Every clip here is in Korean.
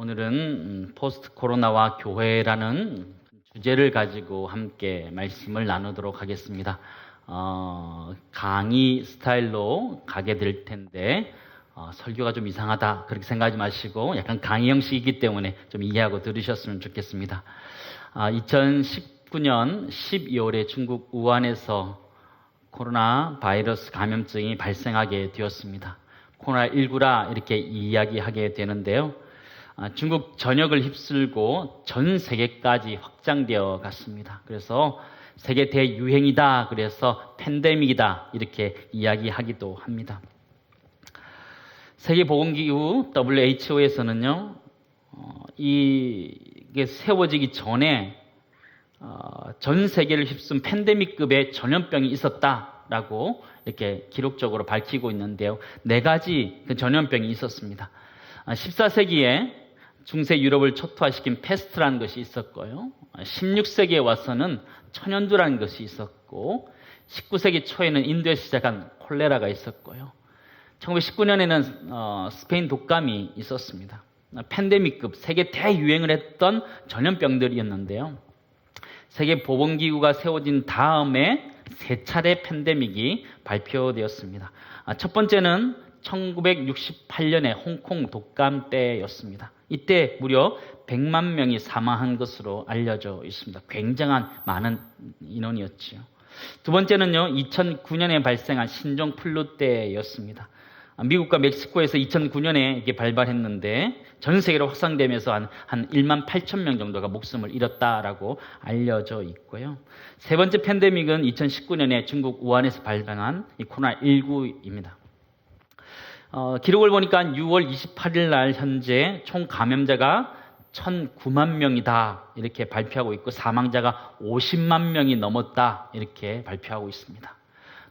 오늘은 포스트 코로나와 교회라는 주제를 가지고 함께 말씀을 나누도록 하겠습니다. 강의 스타일로 가게 될 텐데 설교가 좀 이상하다 그렇게 생각하지 마시고 약간 강의 형식이기 때문에 좀 이해하고 들으셨으면 좋겠습니다. 2019년 12월에 중국 우한에서 코로나 바이러스 감염증이 발생하게 되었습니다. 코로나19라 이렇게 이야기하게 되는데요. 중국 전역을 휩쓸고 전 세계까지 확장되어 갔습니다. 그래서 세계 대유행이다, 그래서 팬데믹이다 이렇게 이야기하기도 합니다. 세계보건기구 WHO에서는요, 이게 세워지기 전에 전 세계를 휩쓴 팬데믹급의 전염병이 있었다라고 이렇게 기록적으로 밝히고 있는데요. 4가지 그 전염병이 있었습니다. 14세기에 중세 유럽을 초토화시킨 페스트라는 것이 있었고요. 16세기에 와서는 천연두라는 것이 있었고, 19세기 초에는 인도에서 시작한 콜레라가 있었고요. 1919년에는 스페인 독감이 있었습니다. 팬데믹급 세계 대유행을 했던 전염병들이었는데요. 세계보건기구가 세워진 다음에 3차례 팬데믹이 발표되었습니다. 첫 번째는 1968년에 홍콩 독감 때였습니다. 이때 무려 100만 명이 사망한 것으로 알려져 있습니다. 굉장한 많은 인원이었지요. 두 번째는요, 2009년에 발생한 신종플루 때였습니다. 미국과 멕시코에서 2009년에 이게 발발했는데 전 세계로 확산되면서 한 1만 8천 명 정도가 목숨을 잃었다라고 알려져 있고요. 세 번째 팬데믹은 2019년에 중국 우한에서 발생한 이 코로나19입니다. 기록을 보니까 6월 28일 날 현재 총 감염자가 1,009만 명이다 이렇게 발표하고 있고, 사망자가 50만 명이 넘었다 이렇게 발표하고 있습니다.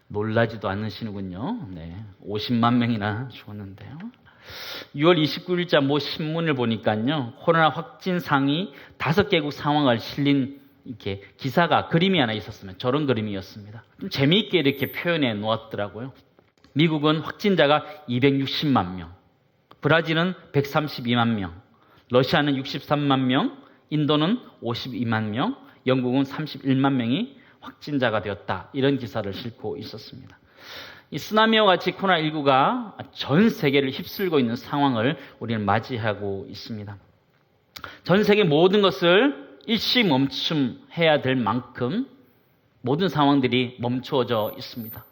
놀라지도 않으시는군요. 네, 50만 명이나 죽었는데요. 6월 29일자 모 신문을 보니까요, 코로나 확진 상위 5개국 상황을 실린 이렇게 기사가, 그림이 하나 있었으면 저런 그림이었습니다. 좀 재미있게 이렇게 표현해 놓았더라고요. 미국은 확진자가 260만 명, 브라질은 132만 명, 러시아는 63만 명, 인도는 52만 명, 영국은 31만 명이 확진자가 되었다. 이런 기사를 싣고 있었습니다. 이 쓰나미와 같이 코로나19가 전 세계를 휩쓸고 있는 상황을 우리는 맞이하고 있습니다. 전 세계 모든 것을 일시 멈춤해야 될 만큼 모든 상황들이 멈추어져 있습니다.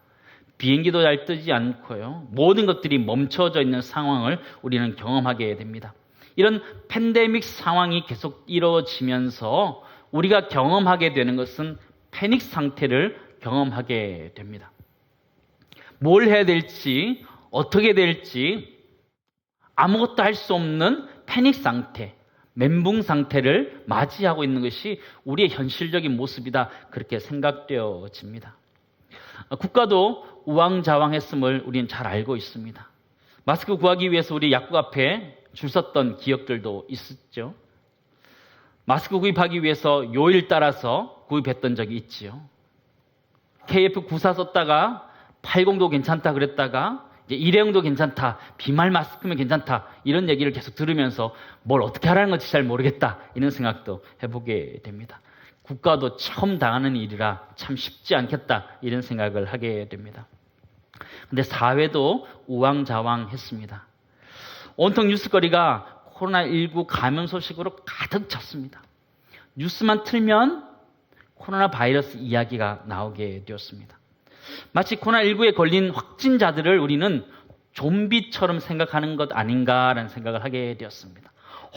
비행기도 잘 뜨지 않고요. 모든 것들이 멈춰져 있는 상황을 우리는 경험하게 됩니다. 이런 팬데믹 상황이 계속 이루어지면서 우리가 경험하게 되는 것은 패닉 상태를 경험하게 됩니다. 뭘 해야 될지, 어떻게 될지 아무것도 할 수 없는 패닉 상태, 멘붕 상태를 맞이하고 있는 것이 우리의 현실적인 모습이다, 그렇게 생각되어집니다. 국가도 우왕좌왕했음을 우리는 잘 알고 있습니다. 마스크 구하기 위해서 우리 약국 앞에 줄 섰던 기억들도 있었죠. 마스크 구입하기 위해서 요일 따라서 구입했던 적이 있지요. KF94 썼다가 80도 괜찮다 그랬다가 이제 일회용도 괜찮다, 비말 마스크면 괜찮다, 이런 얘기를 계속 들으면서 뭘 어떻게 하라는 건지 잘 모르겠다, 이런 생각도 해보게 됩니다. 국가도 처음 당하는 일이라 참 쉽지 않겠다, 이런 생각을 하게 됩니다. 근데 사회도 우왕좌왕했습니다. 온통 뉴스거리가 코로나19 감염 소식으로 가득 찼습니다. 뉴스만 틀면 코로나 바이러스 이야기가 나오게 되었습니다. 마치 코로나19에 걸린 확진자들을 우리는 좀비처럼 생각하는 것 아닌가라는 생각을 하게 되었습니다.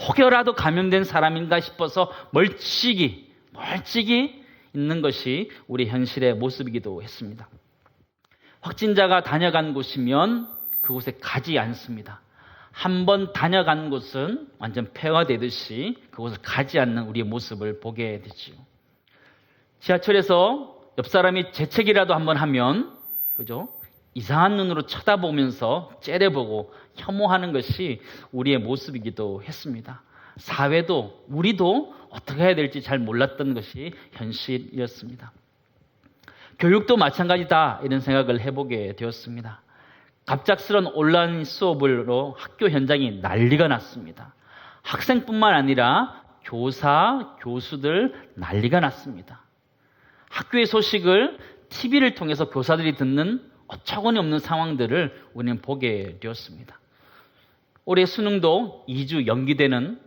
혹여라도 감염된 사람인가 싶어서 멀찍이 있는 것이 우리 현실의 모습이기도 했습니다. 확진자가 다녀간 곳이면 그곳에 가지 않습니다. 한번 다녀간 곳은 완전 폐화되듯이 그곳을 가지 않는 우리의 모습을 보게 되지요. 지하철에서 옆 사람이 재채기라도 한번 하면, 그죠? 이상한 눈으로 쳐다보면서 째려보고 혐오하는 것이 우리의 모습이기도 했습니다. 사회도, 우리도 어떻게 해야 될지 잘 몰랐던 것이 현실이었습니다. 교육도 마찬가지다, 이런 생각을 해보게 되었습니다. 갑작스런 온라인 수업으로 학교 현장이 난리가 났습니다. 학생뿐만 아니라 교사, 교수들 난리가 났습니다. 학교의 소식을 TV를 통해서 교사들이 듣는 어처구니 없는 상황들을 우리는 보게 되었습니다. 올해 수능도 2주 연기되는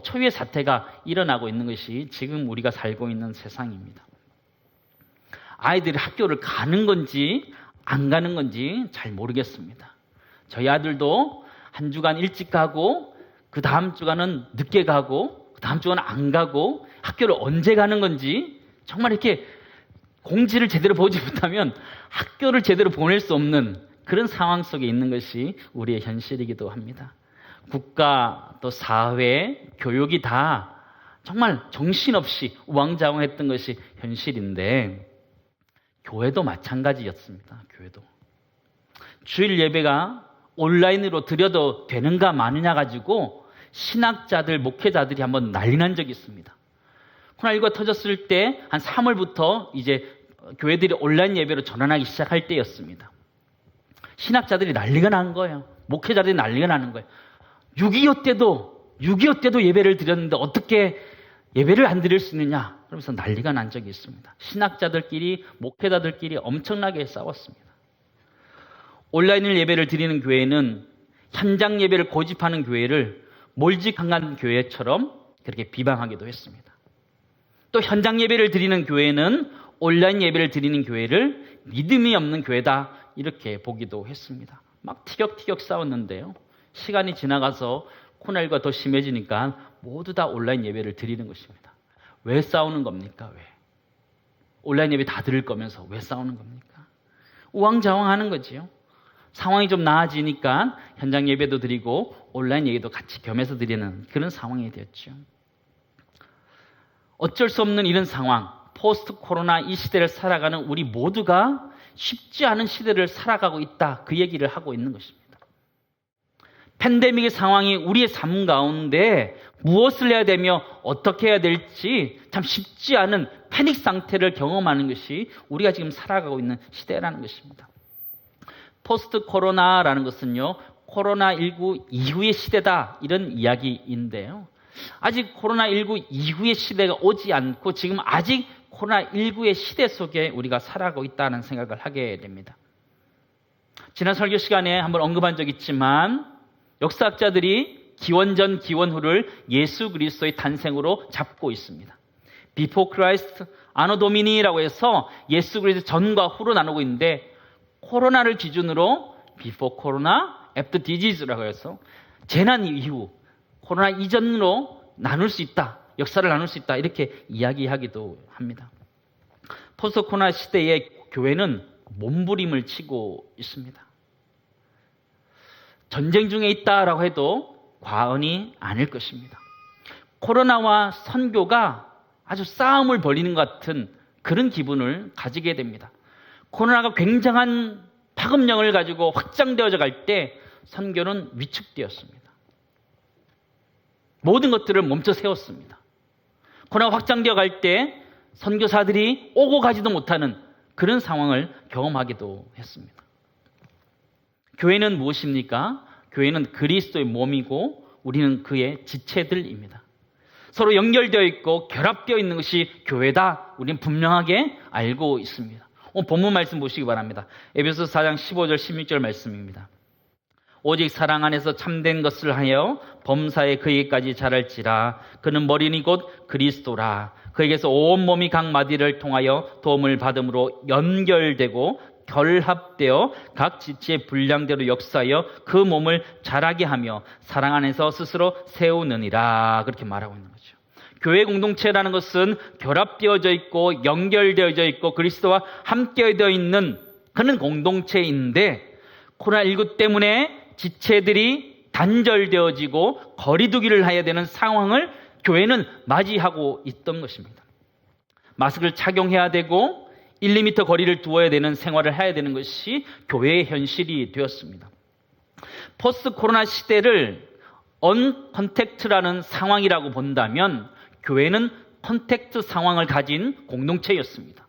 초유의 사태가 일어나고 있는 것이 지금 우리가 살고 있는 세상입니다. 아이들이 학교를 가는 건지 안 가는 건지 잘 모르겠습니다. 저희 아들도 한 주간 일찍 가고 그 다음 주간은 늦게 가고 그 다음 주간은 안 가고 학교를 언제 가는 건지 정말 이렇게 공지를 제대로 보지 못하면 학교를 제대로 보낼 수 없는 그런 상황 속에 있는 것이 우리의 현실이기도 합니다. 국가, 또 사회, 교육이 다 정말 정신없이 우왕좌왕했던 것이 현실인데 교회도 마찬가지였습니다. 교회도. 주일 예배가 온라인으로 드려도 되는가 마느냐 가지고 신학자들, 목회자들이 한번 난리 난 적이 있습니다. 코로나19가 터졌을 때 한 3월부터 이제 교회들이 온라인 예배로 전환하기 시작할 때였습니다. 신학자들이 난리가 난 거예요. 목회자들이 난리가 나는 거예요. 6.25 때도 예배를 드렸는데 어떻게 예배를 안 드릴 수 있느냐? 그러면서 난리가 난 적이 있습니다. 신학자들끼리, 목회자들끼리 엄청나게 싸웠습니다. 온라인 예배를 드리는 교회는 현장 예배를 고집하는 교회를 몰직한 교회처럼 그렇게 비방하기도 했습니다. 또 현장 예배를 드리는 교회는 온라인 예배를 드리는 교회를 믿음이 없는 교회다 이렇게 보기도 했습니다. 막 티격티격 싸웠는데요. 시간이 지나가서 코로나19가 더 심해지니까 모두 다 온라인 예배를 드리는 것입니다. 왜 싸우는 겁니까? 왜? 온라인 예배 다 드릴 거면서 왜 싸우는 겁니까? 우왕좌왕하는 거지요. 상황이 좀 나아지니까 현장 예배도 드리고 온라인 예배도 같이 겸해서 드리는 그런 상황이 되었죠. 어쩔 수 없는 이런 상황, 포스트 코로나 이 시대를 살아가는 우리 모두가 쉽지 않은 시대를 살아가고 있다. 그 얘기를 하고 있는 것입니다. 팬데믹의 상황이 우리의 삶 가운데 무엇을 해야 되며 어떻게 해야 될지 참 쉽지 않은 패닉 상태를 경험하는 것이 우리가 지금 살아가고 있는 시대라는 것입니다. 포스트 코로나라는 것은요, 코로나19 이후의 시대다 이런 이야기인데요. 아직 코로나19 이후의 시대가 오지 않고 지금 아직 코로나19의 시대 속에 우리가 살아가고 있다는 생각을 하게 됩니다. 지난 설교 시간에 한번 언급한 적 있지만 역사학자들이 기원전 기원후를 예수 그리스도의 탄생으로 잡고 있습니다. Before Christ, Anno Domini라고 해서 예수 그리스도 전과 후로 나누고 있는데 코로나를 기준으로 Before Corona, After Disease라고 해서 재난 이후 코로나 이전으로 나눌 수 있다. 역사를 나눌 수 있다. 이렇게 이야기하기도 합니다. 포스트 코로나 시대에 교회는 몸부림을 치고 있습니다. 전쟁 중에 있다라고 해도 과언이 아닐 것입니다. 코로나와 선교가 아주 싸움을 벌이는 것 같은 그런 기분을 가지게 됩니다. 코로나가 굉장한 파급력을 가지고 확장되어져 갈 때 선교는 위축되었습니다. 모든 것들을 멈춰 세웠습니다. 코로나가 확장되어 갈 때 선교사들이 오고 가지도 못하는 그런 상황을 경험하기도 했습니다. 교회는 무엇입니까? 교회는 그리스도의 몸이고 우리는 그의 지체들입니다. 서로 연결되어 있고 결합되어 있는 것이 교회다. 우리는 분명하게 알고 있습니다. 오늘 본문 말씀 보시기 바랍니다. 에베소서 4장 15절 16절 말씀입니다. 오직 사랑 안에서 참된 것을 하여 범사에 그에게까지 자랄지라. 그는 머리니 곧 그리스도라. 그에게서 온 몸이 각 마디를 통하여 도움을 받음으로 연결되고 결합되어 각 지체의 분량대로 역사하여 그 몸을 자라게 하며 사랑 안에서 스스로 세우느니라. 그렇게 말하고 있는 거죠. 교회 공동체라는 것은 결합되어져 있고 연결되어져 있고 그리스도와 함께 되어 있는 그런 공동체인데 코로나19 때문에 지체들이 단절되어지고 거리두기를 해야 되는 상황을 교회는 맞이하고 있던 것입니다. 마스크를 착용해야 되고 1, 2m 거리를 두어야 되는 생활을 해야 되는 것이 교회의 현실이 되었습니다. 포스트 코로나 시대를 언컨택트라는 상황이라고 본다면 교회는 컨택트 상황을 가진 공동체였습니다.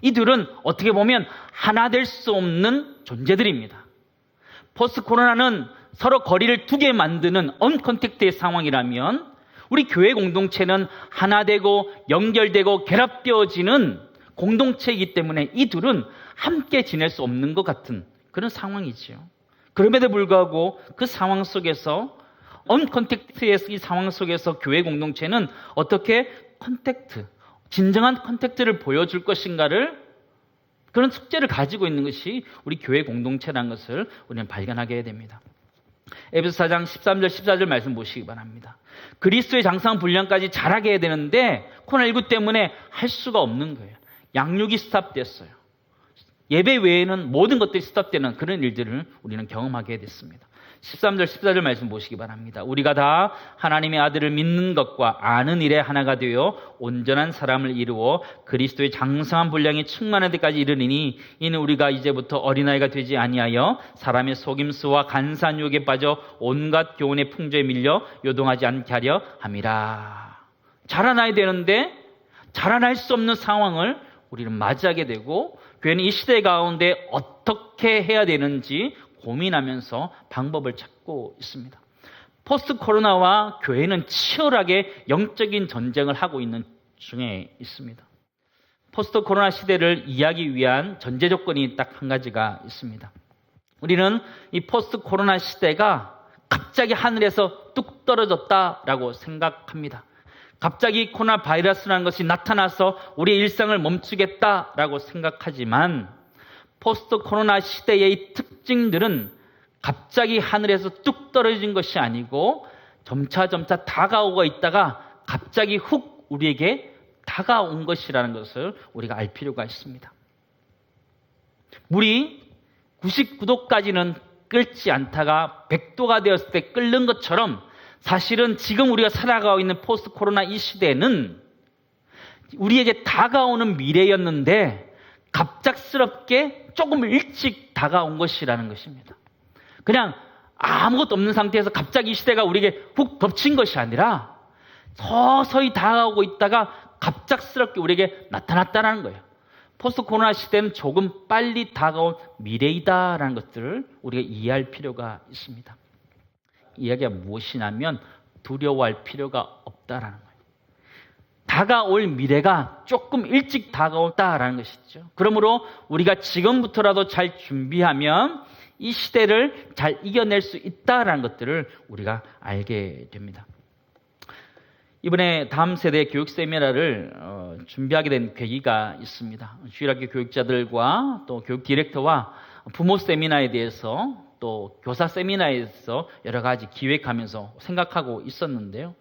이들은 어떻게 보면 하나 될 수 없는 존재들입니다. 포스트 코로나는 서로 거리를 두게 만드는 언컨택트의 상황이라면 우리 교회 공동체는 하나 되고 연결되고 결합되어지는 공동체이기 때문에 이 둘은 함께 지낼 수 없는 것 같은 그런 상황이지요. 그럼에도 불구하고 그 상황 속에서 언컨택트의 이 상황 속에서 교회 공동체는 어떻게 컨택트, 진정한 컨택트를 보여줄 것인가를 그런 숙제를 가지고 있는 것이 우리 교회 공동체라는 것을 우리는 발견하게 됩니다. 에베소 4장 13절 14절 말씀 보시기 바랍니다. 그리스도의 장성한 분량까지 자라게 해야 되는데 코로나19 때문에 할 수가 없는 거예요. 양육이 스탑됐어요. 예배 외에는 모든 것들이 스탑되는 그런 일들을 우리는 경험하게 됐습니다. 13절 14절 말씀 보시기 바랍니다. 우리가 다 하나님의 아들을 믿는 것과 아는 일에 하나가 되어 온전한 사람을 이루어 그리스도의 장성한 분량이 충만한 데까지 이르리니 이는 우리가 이제부터 어린아이가 되지 아니하여 사람의 속임수와 간사한 유혹에 빠져 온갖 교훈의 풍조에 밀려 요동하지 않게 하려 함이라. 자라나야 되는데 자라날 수 없는 상황을 우리는 맞이하게 되고 교회는 이 시대 가운데 어떻게 해야 되는지 고민하면서 방법을 찾고 있습니다. 포스트 코로나와 교회는 치열하게 영적인 전쟁을 하고 있는 중에 있습니다. 포스트 코로나 시대를 이해하기 위한 전제 조건이 딱 한 가지가 있습니다. 우리는 이 포스트 코로나 시대가 갑자기 하늘에서 뚝 떨어졌다라고 생각합니다. 갑자기 코로나 바이러스라는 것이 나타나서 우리의 일상을 멈추겠다라고 생각하지만 포스트 코로나 시대의 특징들은 갑자기 하늘에서 뚝 떨어진 것이 아니고 점차 다가오고 있다가 갑자기 훅 우리에게 다가온 것이라는 것을 우리가 알 필요가 있습니다. 물이 99도까지는 끓지 않다가 100도가 되었을 때 끓는 것처럼 사실은 지금 우리가 살아가고 있는 포스트 코로나 이 시대는 우리에게 다가오는 미래였는데 갑작스럽게 조금 일찍 다가온 것이라는 것입니다. 그냥 아무것도 없는 상태에서 갑자기 이 시대가 우리에게 훅 덮친 것이 아니라 서서히 다가오고 있다가 갑작스럽게 우리에게 나타났다는 거예요. 포스트 코로나 시대는 조금 빨리 다가올 미래이다라는 것들을 우리가 이해할 필요가 있습니다. 이야기가 무엇이냐면 두려워할 필요가 없다라는 거예요. 다가올 미래가 조금 일찍 다가온다라는 것이죠. 그러므로 우리가 지금부터라도 잘 준비하면 이 시대를 잘 이겨낼 수 있다라는 것들을 우리가 알게 됩니다. 이번에 다음 세대 교육 세미나를 준비하게 된 계기가 있습니다. 주일학교 교육자들과 또 교육 디렉터와 부모 세미나에 대해서 또 교사 세미나에서 여러 가지 기획하면서 생각하고 있었는데요.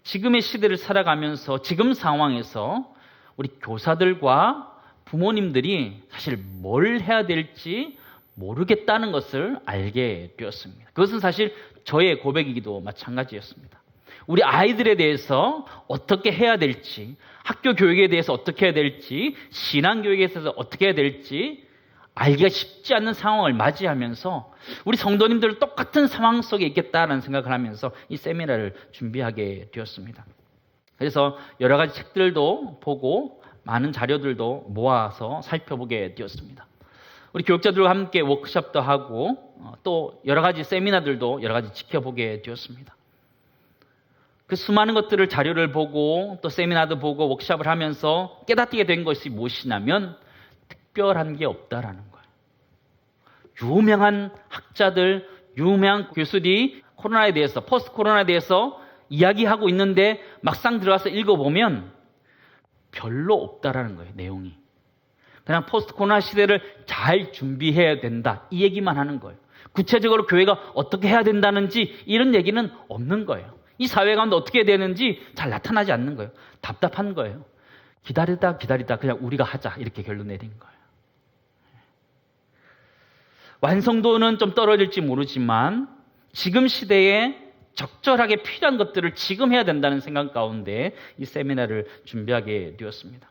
지금의 시대를 살아가면서 지금 상황에서 우리 교사들과 부모님들이 사실 뭘 해야 될지 모르겠다는 것을 알게 되었습니다. 그것은 사실 저의 고백이기도 마찬가지였습니다. 우리 아이들에 대해서 어떻게 해야 될지, 학교 교육에 대해서 어떻게 해야 될지, 신앙 교육에 대해서 어떻게 해야 될지 알기가 쉽지 않는 상황을 맞이하면서 우리 성도님들 똑같은 상황 속에 있겠다라는 생각을 하면서 이 세미나를 준비하게 되었습니다. 그래서 여러 가지 책들도 보고 많은 자료들도 모아서 살펴보게 되었습니다. 우리 교육자들과 함께 워크숍도 하고 또 여러 가지 세미나들도 여러 가지 지켜보게 되었습니다. 그 수많은 것들을 자료를 보고 또 세미나도 보고 워크숍을 하면서 깨닫게 된 것이 무엇이냐면 특별한 게 없다라는 거예요. 유명한 학자들, 유명한 교수들이 코로나에 대해서, 포스트 코로나에 대해서 이야기하고 있는데 막상 들어가서 읽어보면 별로 없다라는 거예요, 내용이. 그냥 포스트 코로나 시대를 잘 준비해야 된다, 이 얘기만 하는 거예요. 구체적으로 교회가 어떻게 해야 된다는지 이런 얘기는 없는 거예요. 이 사회 가운데 어떻게 해야 되는지 잘 나타나지 않는 거예요. 답답한 거예요. 기다리다 그냥 우리가 하자 이렇게 결론 내린 거예요. 완성도는 좀 떨어질지 모르지만 지금 시대에 적절하게 필요한 것들을 지금 해야 된다는 생각 가운데 이 세미나를 준비하게 되었습니다.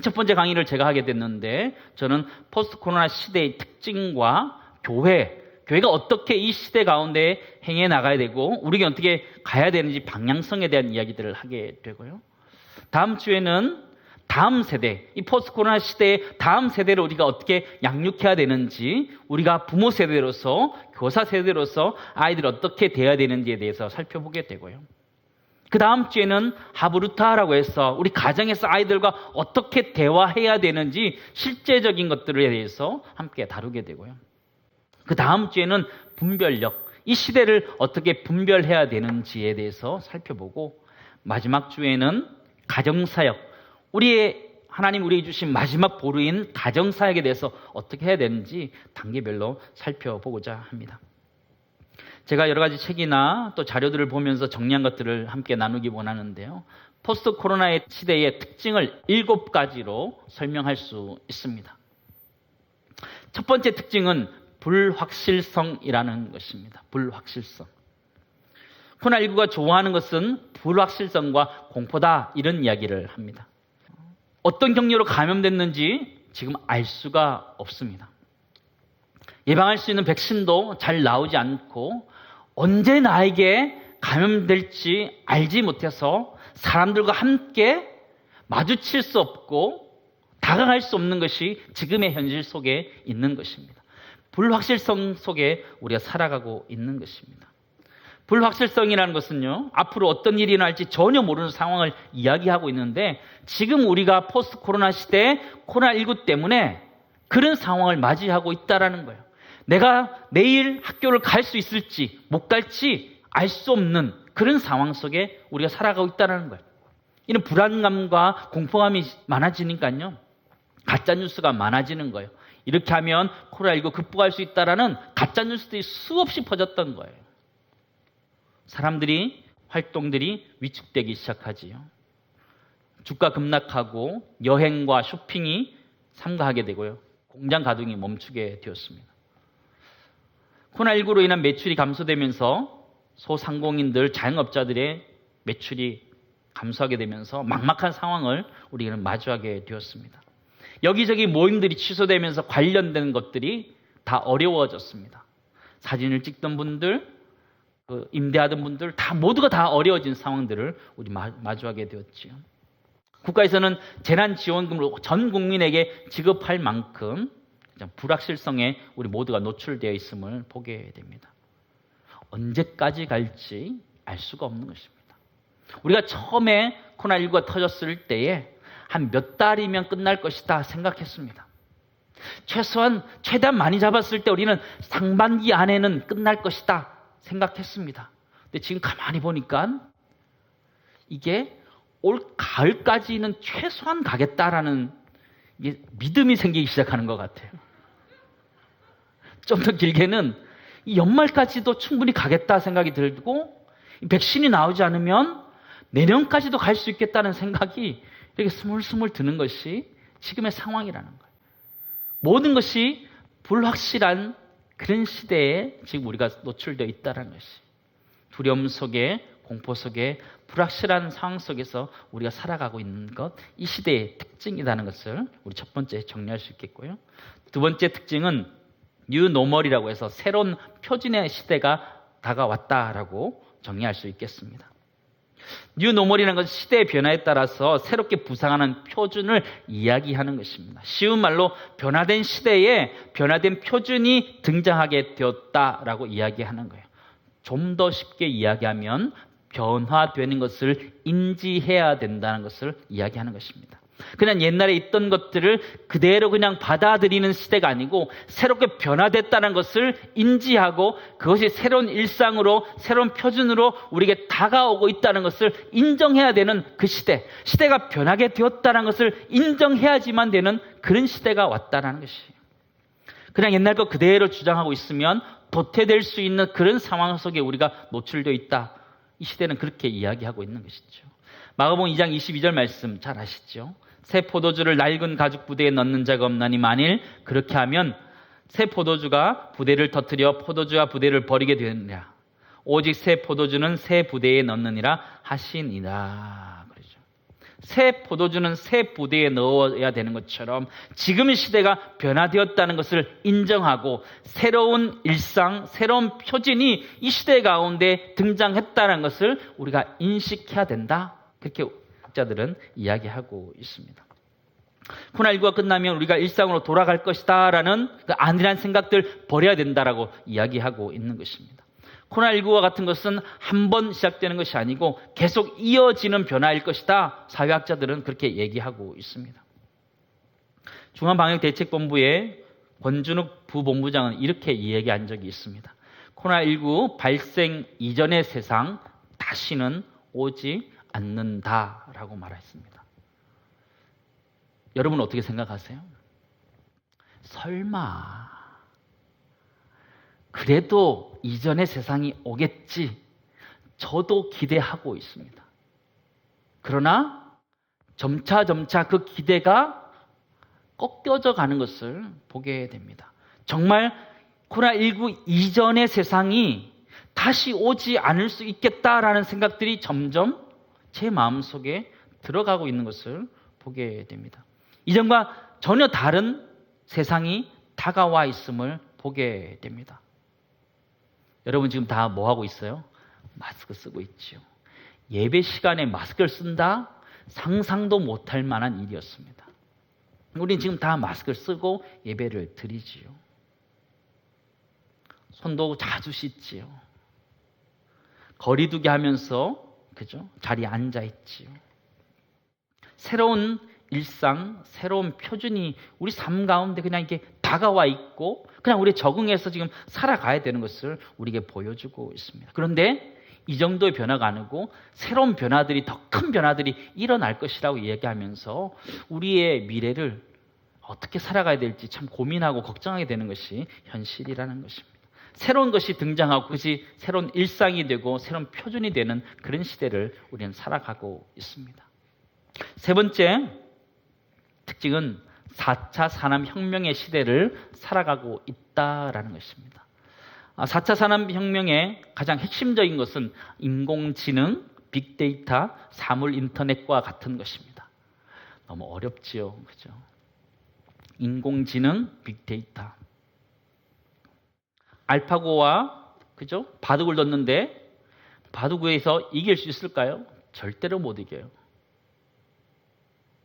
첫 번째 강의를 제가 하게 됐는데 저는 포스트 코로나 시대의 특징과 교회가 어떻게 이 시대 가운데 행해 나가야 되고 우리가 어떻게 가야 되는지 방향성에 대한 이야기들을 하게 되고요. 다음 주에는 다음 세대, 이 포스트 코로나 시대의 다음 세대를 우리가 어떻게 양육해야 되는지, 우리가 부모 세대로서, 교사 세대로서 아이들을 어떻게 대해야 되는지에 대해서 살펴보게 되고요. 그 다음 주에는 하브루타라고 해서 우리 가정에서 아이들과 어떻게 대화해야 되는지 실제적인 것들에 대해서 함께 다루게 되고요. 그 다음 주에는 분별력, 이 시대를 어떻게 분별해야 되는지에 대해서 살펴보고, 마지막 주에는 가정사역, 하나님 우리에게 주신 마지막 보루인 가정사역에 대해서 어떻게 해야 되는지 단계별로 살펴보고자 합니다. 제가 여러 가지 책이나 또 자료들을 보면서 정리한 것들을 함께 나누기 원하는데요. 포스트 코로나의 시대의 특징을 7가지로 설명할 수 있습니다. 첫 번째 특징은 불확실성이라는 것입니다. 불확실성. 코로나19가 좋아하는 것은 불확실성과 공포다, 이런 이야기를 합니다. 어떤 경로로 감염됐는지 지금 알 수가 없습니다. 예방할 수 있는 백신도 잘 나오지 않고 언제 나에게 감염될지 알지 못해서 사람들과 함께 마주칠 수 없고 다가갈 수 없는 것이 지금의 현실 속에 있는 것입니다. 불확실성 속에 우리가 살아가고 있는 것입니다. 불확실성이라는 것은요, 앞으로 어떤 일이 일어날지 전혀 모르는 상황을 이야기하고 있는데, 지금 우리가 포스트 코로나 시대에 코로나19 때문에 그런 상황을 맞이하고 있다는 거예요. 내가 내일 학교를 갈 수 있을지 못 갈지 알 수 없는 그런 상황 속에 우리가 살아가고 있다는 거예요. 이런 불안감과 공포감이 많아지니까요, 가짜뉴스가 많아지는 거예요. 이렇게 하면 코로나19 극복할 수 있다라는 가짜뉴스들이 수없이 퍼졌던 거예요. 사람들이, 활동들이 위축되기 시작하지요. 주가 급락하고 여행과 쇼핑이 삼가하게 되고요. 공장 가동이 멈추게 되었습니다. 코로나19로 인한 매출이 감소되면서 소상공인들, 자영업자들의 매출이 감소하게 되면서 막막한 상황을 우리는 마주하게 되었습니다. 여기저기 모임들이 취소되면서 관련된 것들이 다 어려워졌습니다. 사진을 찍던 분들, 임대하던 분들 모두가 다 어려워진 상황들을 우리 마주하게 되었지요. 국가에서는 재난지원금을 전 국민에게 지급할 만큼 불확실성에 우리 모두가 노출되어 있음을 보게 됩니다. 언제까지 갈지 알 수가 없는 것입니다. 우리가 처음에 코로나19가 터졌을 때에 한 몇 달이면 끝날 것이다 생각했습니다. 최대한 많이 잡았을 때 우리는 상반기 안에는 끝날 것이다 생각했습니다. 근데 지금 가만히 보니까 이게 올 가을까지는 최소한 가겠다라는 믿음이 생기기 시작하는 것 같아요. 좀 더 길게는 이 연말까지도 충분히 가겠다 생각이 들고, 백신이 나오지 않으면 내년까지도 갈 수 있겠다는 생각이 이렇게 스물스물 드는 것이 지금의 상황이라는 거예요. 모든 것이 불확실한 그런 시대에 지금 우리가 노출되어 있다는 것이, 두려움 속에, 공포 속에, 불확실한 상황 속에서 우리가 살아가고 있는 것, 이 시대의 특징이라는 것을 우리 첫 번째 정리할 수 있겠고요. 두 번째 특징은 뉴노멀이라고 해서 새로운 표준의 시대가 다가왔다라고 정리할 수 있겠습니다. 뉴노멀이라는 것은 시대의 변화에 따라서 새롭게 부상하는 표준을 이야기하는 것입니다. 쉬운 말로 변화된 시대에 변화된 표준이 등장하게 되었다라고 이야기하는 거예요. 좀 더 쉽게 이야기하면 변화되는 것을 인지해야 된다는 것을 이야기하는 것입니다. 그냥 옛날에 있던 것들을 그대로 그냥 받아들이는 시대가 아니고 새롭게 변화됐다는 것을 인지하고 그것이 새로운 일상으로, 새로운 표준으로 우리에게 다가오고 있다는 것을 인정해야 되는 그 시대, 시대가 변하게 되었다는 것을 인정해야지만 되는 그런 시대가 왔다는 것이에요. 그냥 옛날 거 그대로 주장하고 있으면 도태될 수 있는 그런 상황 속에 우리가 노출되어 있다. 이 시대는 그렇게 이야기하고 있는 것이죠. 마가복음 2장 22절 말씀 잘 아시죠? 새 포도주를 낡은 가죽 부대에 넣는 자가 없나니 만일 그렇게 하면 새 포도주가 부대를 터뜨려 포도주와 부대를 버리게 되느니라. 오직 새 포도주는 새 부대에 넣느니라 하시니라. 그러죠. 새 포도주는 새 부대에 넣어야 되는 것처럼 지금 시대가 변화되었다는 것을 인정하고 새로운 일상, 새로운 표준이 이 시대 가운데 등장했다는 것을 우리가 인식해야 된다. 그렇게 학자들은 이야기하고 있습니다. 코로나19가 끝나면 우리가 일상으로 돌아갈 것이다 라는 그 안일한 생각들 버려야 된다라고 이야기하고 있는 것입니다. 코로나19와 같은 것은 한 번 시작되는 것이 아니고 계속 이어지는 변화일 것이다. 사회학자들은 그렇게 얘기하고 있습니다. 중앙방역대책본부의 권준욱 부본부장은 이렇게 이야기한 적이 있습니다. 코로나19 발생 이전의 세상 다시는 오지 않는다라고 말했습니다. 여러분 어떻게 생각하세요? 설마 그래도 이전의 세상이 오겠지. 저도 기대하고 있습니다. 그러나 점차 그 기대가 꺾여져 가는 것을 보게 됩니다. 정말 코로나19 이전의 세상이 다시 오지 않을 수 있겠다라는 생각들이 점점 제 마음속에 들어가고 있는 것을 보게 됩니다. 이전과 전혀 다른 세상이 다가와 있음을 보게 됩니다. 여러분 지금 다 뭐 하고 있어요? 마스크 쓰고 있지요. 예배 시간에 마스크를 쓴다? 상상도 못할 만한 일이었습니다. 우리는 지금 다 마스크를 쓰고 예배를 드리지요. 손도 자주 씻지요. 거리두기 하면서 그죠? 자리에 앉아 있지요. 새로운 일상, 새로운 표준이 우리 삶 가운데 그냥 이렇게 다가와 있고 그냥 우리 적응해서 지금 살아가야 되는 것을 우리에게 보여주고 있습니다. 그런데 이 정도의 변화가 아니고 새로운 변화들이 더 큰 변화들이 일어날 것이라고 이야기하면서 우리의 미래를 어떻게 살아가야 될지 참 고민하고 걱정하게 되는 것이 현실이라는 것입니다. 새로운 것이 등장하고 그것이 새로운 일상이 되고 새로운 표준이 되는 그런 시대를 우리는 살아가고 있습니다. 세 번째 특징은 4차 산업혁명의 시대를 살아가고 있다라는 것입니다. 4차 산업혁명의 가장 핵심적인 것은 인공지능, 빅데이터, 사물인터넷과 같은 것입니다. 너무 어렵지요, 그죠? 인공지능, 빅데이터. 알파고와 그죠? 바둑을 뒀는데 바둑에서 이길 수 있을까요? 절대로 못 이겨요.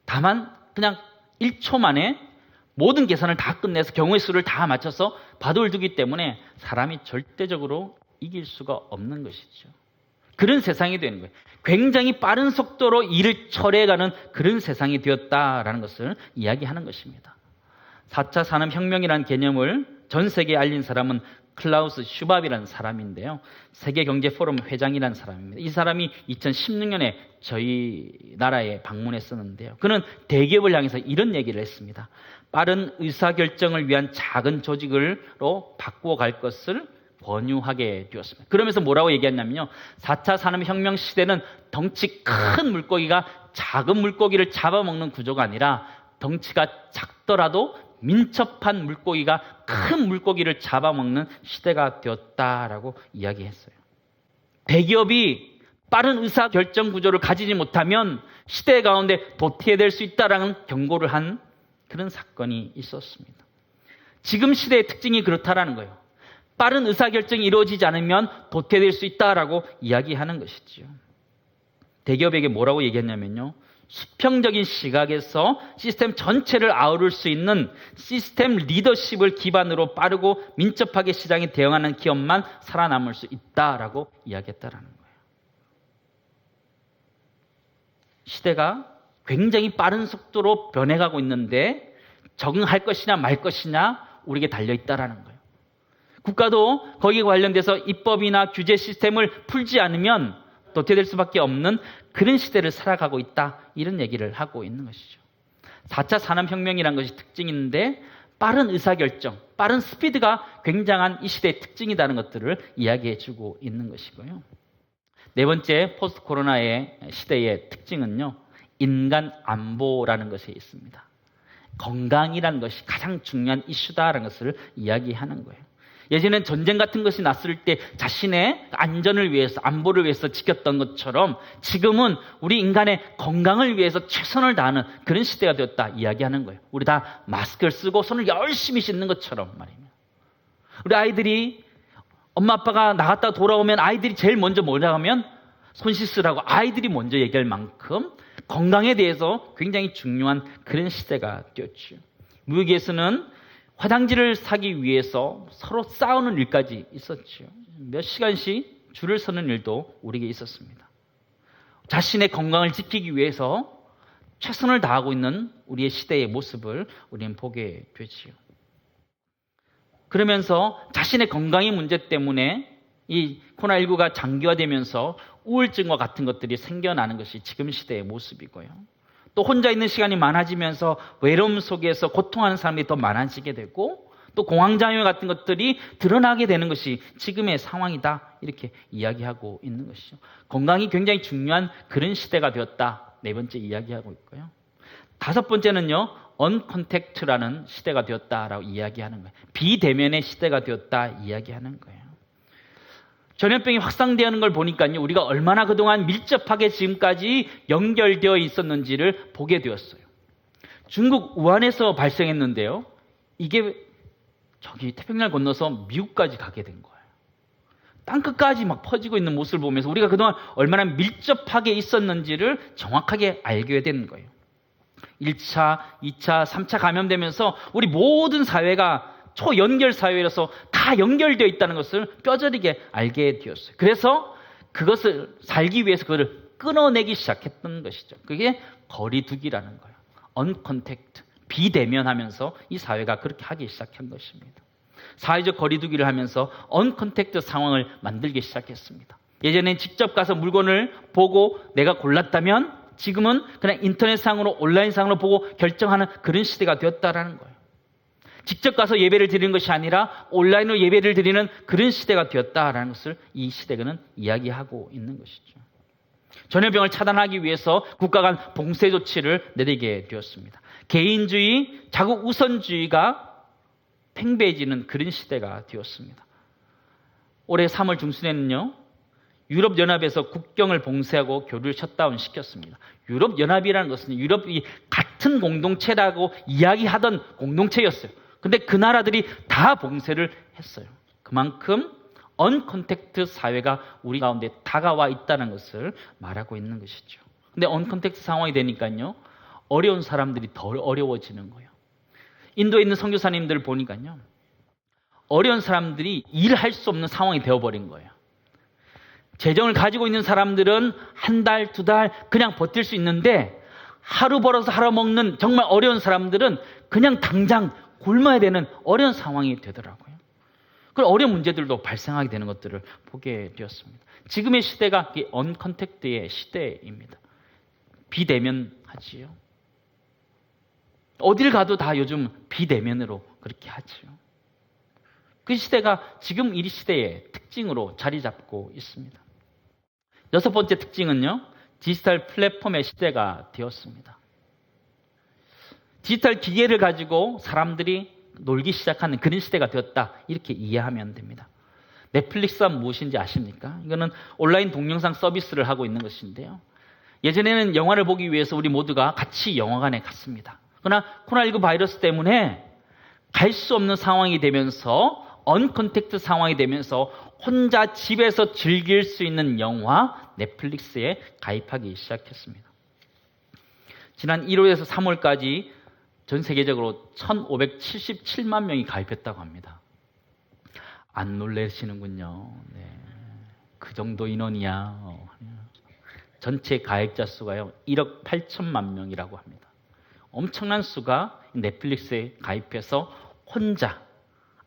다만 그냥 1초 만에 모든 계산을 다 끝내서 경우의 수를 다 맞춰서 바둑을 두기 때문에 사람이 절대적으로 이길 수가 없는 것이죠. 그런 세상이 되는 거예요. 굉장히 빠른 속도로 일을 처리해가는 그런 세상이 되었다라는 것을 이야기하는 것입니다. 4차 산업혁명이라는 개념을 전 세계에 알린 사람은 클라우스 슈밥이라는 사람인데요. 세계경제포럼 회장이라는 사람입니다. 이 사람이 2016년에 저희 나라에 방문했었는데요. 그는 대기업을 향해서 이런 얘기를 했습니다. 빠른 의사결정을 위한 작은 조직으로 바꾸어갈 것을 권유하게 되었습니다. 그러면서 뭐라고 얘기했냐면요. 4차 산업혁명 시대는 덩치 큰 물고기가 작은 물고기를 잡아먹는 구조가 아니라 덩치가 작더라도 민첩한 물고기가 큰 물고기를 잡아먹는 시대가 되었다라고 이야기했어요. 대기업이 빠른 의사결정 구조를 가지지 못하면 시대 가운데 도태될 수 있다라는 경고를 한 그런 사건이 있었습니다. 지금 시대의 특징이 그렇다라는 거예요. 빠른 의사결정이 이루어지지 않으면 도태될 수 있다라고 이야기하는 것이지요. 대기업에게 뭐라고 얘기했냐면요. 수평적인 시각에서 시스템 전체를 아우를 수 있는 시스템 리더십을 기반으로 빠르고 민첩하게 시장에 대응하는 기업만 살아남을 수 있다라고 이야기했다라는 거예요. 시대가 굉장히 빠른 속도로 변해가고 있는데 적응할 것이냐 말 것이냐 우리에게 달려있다라는 거예요. 국가도 거기에 관련돼서 입법이나 규제 시스템을 풀지 않으면 도태될 수밖에 없는 그런 시대를 살아가고 있다. 이런 얘기를 하고 있는 것이죠. 4차 산업혁명이라는 것이 특징인데 빠른 의사결정, 빠른 스피드가 굉장한 이 시대의 특징이라는 것들을 이야기해주고 있는 것이고요. 네 번째 포스트 코로나의 시대의 특징은요. 인간 안보라는 것이 있습니다. 건강이라는 것이 가장 중요한 이슈다라는 것을 이야기하는 거예요. 예전엔 전쟁 같은 것이 났을 때 자신의 안전을 위해서 안보를 위해서 지켰던 것처럼 지금은 우리 인간의 건강을 위해서 최선을 다하는 그런 시대가 되었다 이야기하는 거예요. 우리 다 마스크를 쓰고 손을 열심히 씻는 것처럼 말입니다. 우리 아이들이 엄마 아빠가 나갔다 돌아오면 아이들이 제일 먼저 뭐라 하면 손 씻으라고 아이들이 먼저 얘기할 만큼 건강에 대해서 굉장히 중요한 그런 시대가 되었죠. 미국에서는 화장지를 사기 위해서 서로 싸우는 일까지 있었죠. 몇 시간씩 줄을 서는 일도 우리에게 있었습니다. 자신의 건강을 지키기 위해서 최선을 다하고 있는 우리의 시대의 모습을 우리는 보게 되지요. 그러면서 자신의 건강의 문제 때문에 이 코로나19가 장기화되면서 우울증과 같은 것들이 생겨나는 것이 지금 시대의 모습이고요. 또 혼자 있는 시간이 많아지면서 외로움 속에서 고통하는 사람이 더 많아지게 되고, 또 공황장애 같은 것들이 드러나게 되는 것이 지금의 상황이다, 이렇게 이야기하고 있는 것이죠. 건강이 굉장히 중요한 그런 시대가 되었다, 네 번째 이야기하고 있고요. 다섯 번째는요, 언컨택트라는 시대가 되었다라고 이야기하는 거예요. 비대면의 시대가 되었다 이야기하는 거예요. 전염병이 확산되는 걸 보니까요, 우리가 얼마나 그동안 밀접하게 지금까지 연결되어 있었는지를 보게 되었어요. 중국 우한에서 발생했는데요, 이게 저기 태평양을 건너서 미국까지 가게 된 거예요. 땅끝까지 막 퍼지고 있는 모습을 보면서 우리가 그동안 얼마나 밀접하게 있었는지를 정확하게 알게 되는 거예요. 1차, 2차, 3차 감염되면서 우리 모든 사회가 초연결 사회라서 다 연결되어 있다는 것을 뼈저리게 알게 되었어요. 그래서 그것을 살기 위해서 그것을 끊어내기 시작했던 것이죠. 그게 거리두기라는 거예요. 언컨택트, 비대면하면서 이 사회가 그렇게 하기 시작한 것입니다. 사회적 거리두기를 하면서 언컨택트 상황을 만들기 시작했습니다. 예전엔 직접 가서 물건을 보고 내가 골랐다면 지금은 그냥 인터넷상으로, 온라인상으로 보고 결정하는 그런 시대가 되었다라는 거예요. 직접 가서 예배를 드리는 것이 아니라 온라인으로 예배를 드리는 그런 시대가 되었다라는 것을 이 시대는 이야기하고 있는 것이죠. 전염병을 차단하기 위해서 국가 간 봉쇄 조치를 내리게 되었습니다. 개인주의, 자국 우선주의가 팽배해지는 그런 시대가 되었습니다. 올해 3월 중순에는요, 유럽연합에서 국경을 봉쇄하고 교류를 셧다운 시켰습니다. 유럽연합이라는 것은 유럽이 같은 공동체라고 이야기하던 공동체였어요. 근데 그 나라들이 다 봉쇄를 했어요. 그만큼 언컨택트 사회가 우리 가운데 다가와 있다는 것을 말하고 있는 것이죠. 근데 언컨택트 상황이 되니까요, 어려운 사람들이 더 어려워지는 거예요. 인도에 있는 선교사님들 보니까요, 어려운 사람들이 일할 수 없는 상황이 되어버린 거예요. 재정을 가지고 있는 사람들은 한 달, 두 달 그냥 버틸 수 있는데, 하루 벌어서 하루 먹는 정말 어려운 사람들은 그냥 당장 굶어야 되는 어려운 상황이 되더라고요. 그런 어려운 문제들도 발생하게 되는 것들을 보게 되었습니다. 지금의 시대가 언컨택트의 시대입니다. 비대면하지요. 어딜 가도 다 요즘 비대면으로 그렇게 하지요. 그 시대가 지금 이 시대의 특징으로 자리 잡고 있습니다. 여섯 번째 특징은요, 디지털 플랫폼의 시대가 되었습니다. 디지털 기계를 가지고 사람들이 놀기 시작하는 그런 시대가 되었다, 이렇게 이해하면 됩니다. 넷플릭스가 무엇인지 아십니까? 이거는 온라인 동영상 서비스를 하고 있는 것인데요, 예전에는 영화를 보기 위해서 우리 모두가 같이 영화관에 갔습니다. 그러나 코로나19 바이러스 때문에 갈 수 없는 상황이 되면서, 언컨택트 상황이 되면서 혼자 집에서 즐길 수 있는 영화 넷플릭스에 가입하기 시작했습니다. 지난 1월에서 3월까지 전 세계적으로 1,577만 명이 가입했다고 합니다. 안 놀라시는군요. 네. 그 정도 인원이야. 전체 가입자 수가요, 1억 8천만 명이라고 합니다. 엄청난 수가 넷플릭스에 가입해서 혼자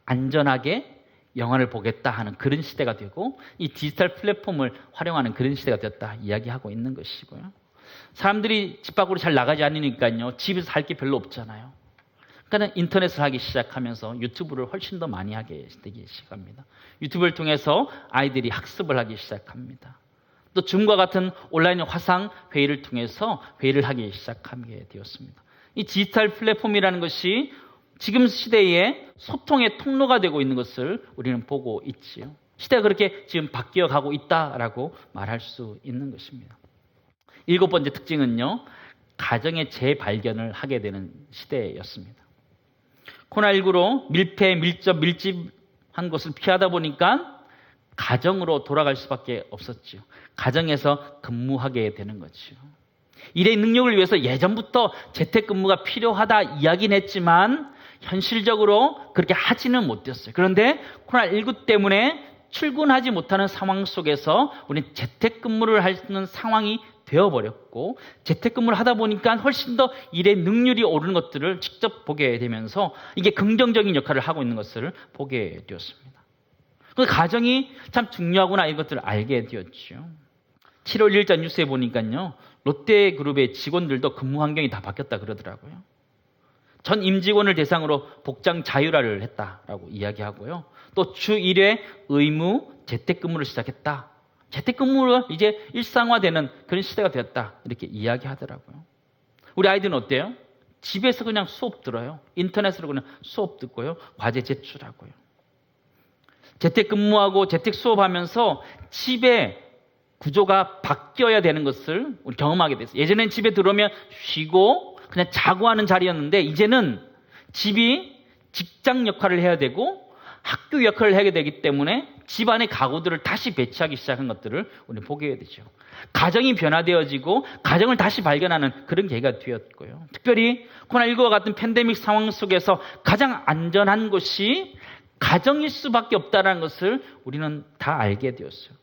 안전하게 영화를 보겠다 하는 그런 시대가 되고, 이 디지털 플랫폼을 활용하는 그런 시대가 되었다 이야기하고 있는 것이고요. 사람들이 집 밖으로 잘 나가지 않으니까요, 집에서 할 게 별로 없잖아요. 그러니까 인터넷을 하기 시작하면서 유튜브를 훨씬 더 많이 하게 되기 시작합니다. 유튜브를 통해서 아이들이 학습을 하기 시작합니다. 또 줌과 같은 온라인 화상 회의를 통해서 회의를 하기 시작하게 되었습니다. 이 디지털 플랫폼이라는 것이 지금 시대에 소통의 통로가 되고 있는 것을 우리는 보고 있지요. 시대가 그렇게 지금 바뀌어 가고 있다라고 말할 수 있는 것입니다. 일곱 번째 특징은요, 가정의 재발견을 하게 되는 시대였습니다. 코로나19로 밀폐, 밀집한 것을 피하다 보니까 가정으로 돌아갈 수밖에 없었지요. 가정에서 근무하게 되는 거지요. 일의 능력을 위해서 예전부터 재택근무가 필요하다 이야기는 했지만 현실적으로 그렇게 하지는 못했어요. 그런데 코로나19 때문에 출근하지 못하는 상황 속에서 우리는 재택근무를 하는 상황이 되어버렸고, 재택근무를 하다 보니까 훨씬 더 일의 능률이 오르는 것들을 직접 보게 되면서 이게 긍정적인 역할을 하고 있는 것을 보게 되었습니다. 그 가정이 참 중요하구나 이런 것들을 알게 되었죠. 7월 1일자 뉴스에 보니까요, 롯데그룹의 직원들도 근무 환경이 다 바뀌었다 그러더라고요. 전 임직원을 대상으로 복장 자율화를 했다라고 이야기하고요. 또 주 1회 의무 재택근무를 시작했다. 재택근무가 이제 일상화되는 그런 시대가 되었다. 이렇게 이야기하더라고요. 우리 아이들은 어때요? 집에서 그냥 수업 들어요. 인터넷으로 그냥 수업 듣고요. 과제 제출하고요. 재택근무하고 재택 수업하면서 집에 구조가 바뀌어야 되는 것을 우리 경험하게 됐어요. 예전엔 집에 들어오면 쉬고 그냥 자고 하는 자리였는데 이제는 집이 직장 역할을 해야 되고 학교 역할을 하게 되기 때문에 집안의 가구들을 다시 배치하기 시작한 것들을 우리는 보게 되죠. 가정이 변화되어지고 가정을 다시 발견하는 그런 계기가 되었고요. 특별히 코로나19와 같은 팬데믹 상황 속에서 가장 안전한 곳이 가정일 수밖에 없다는 것을 우리는 다 알게 되었어요.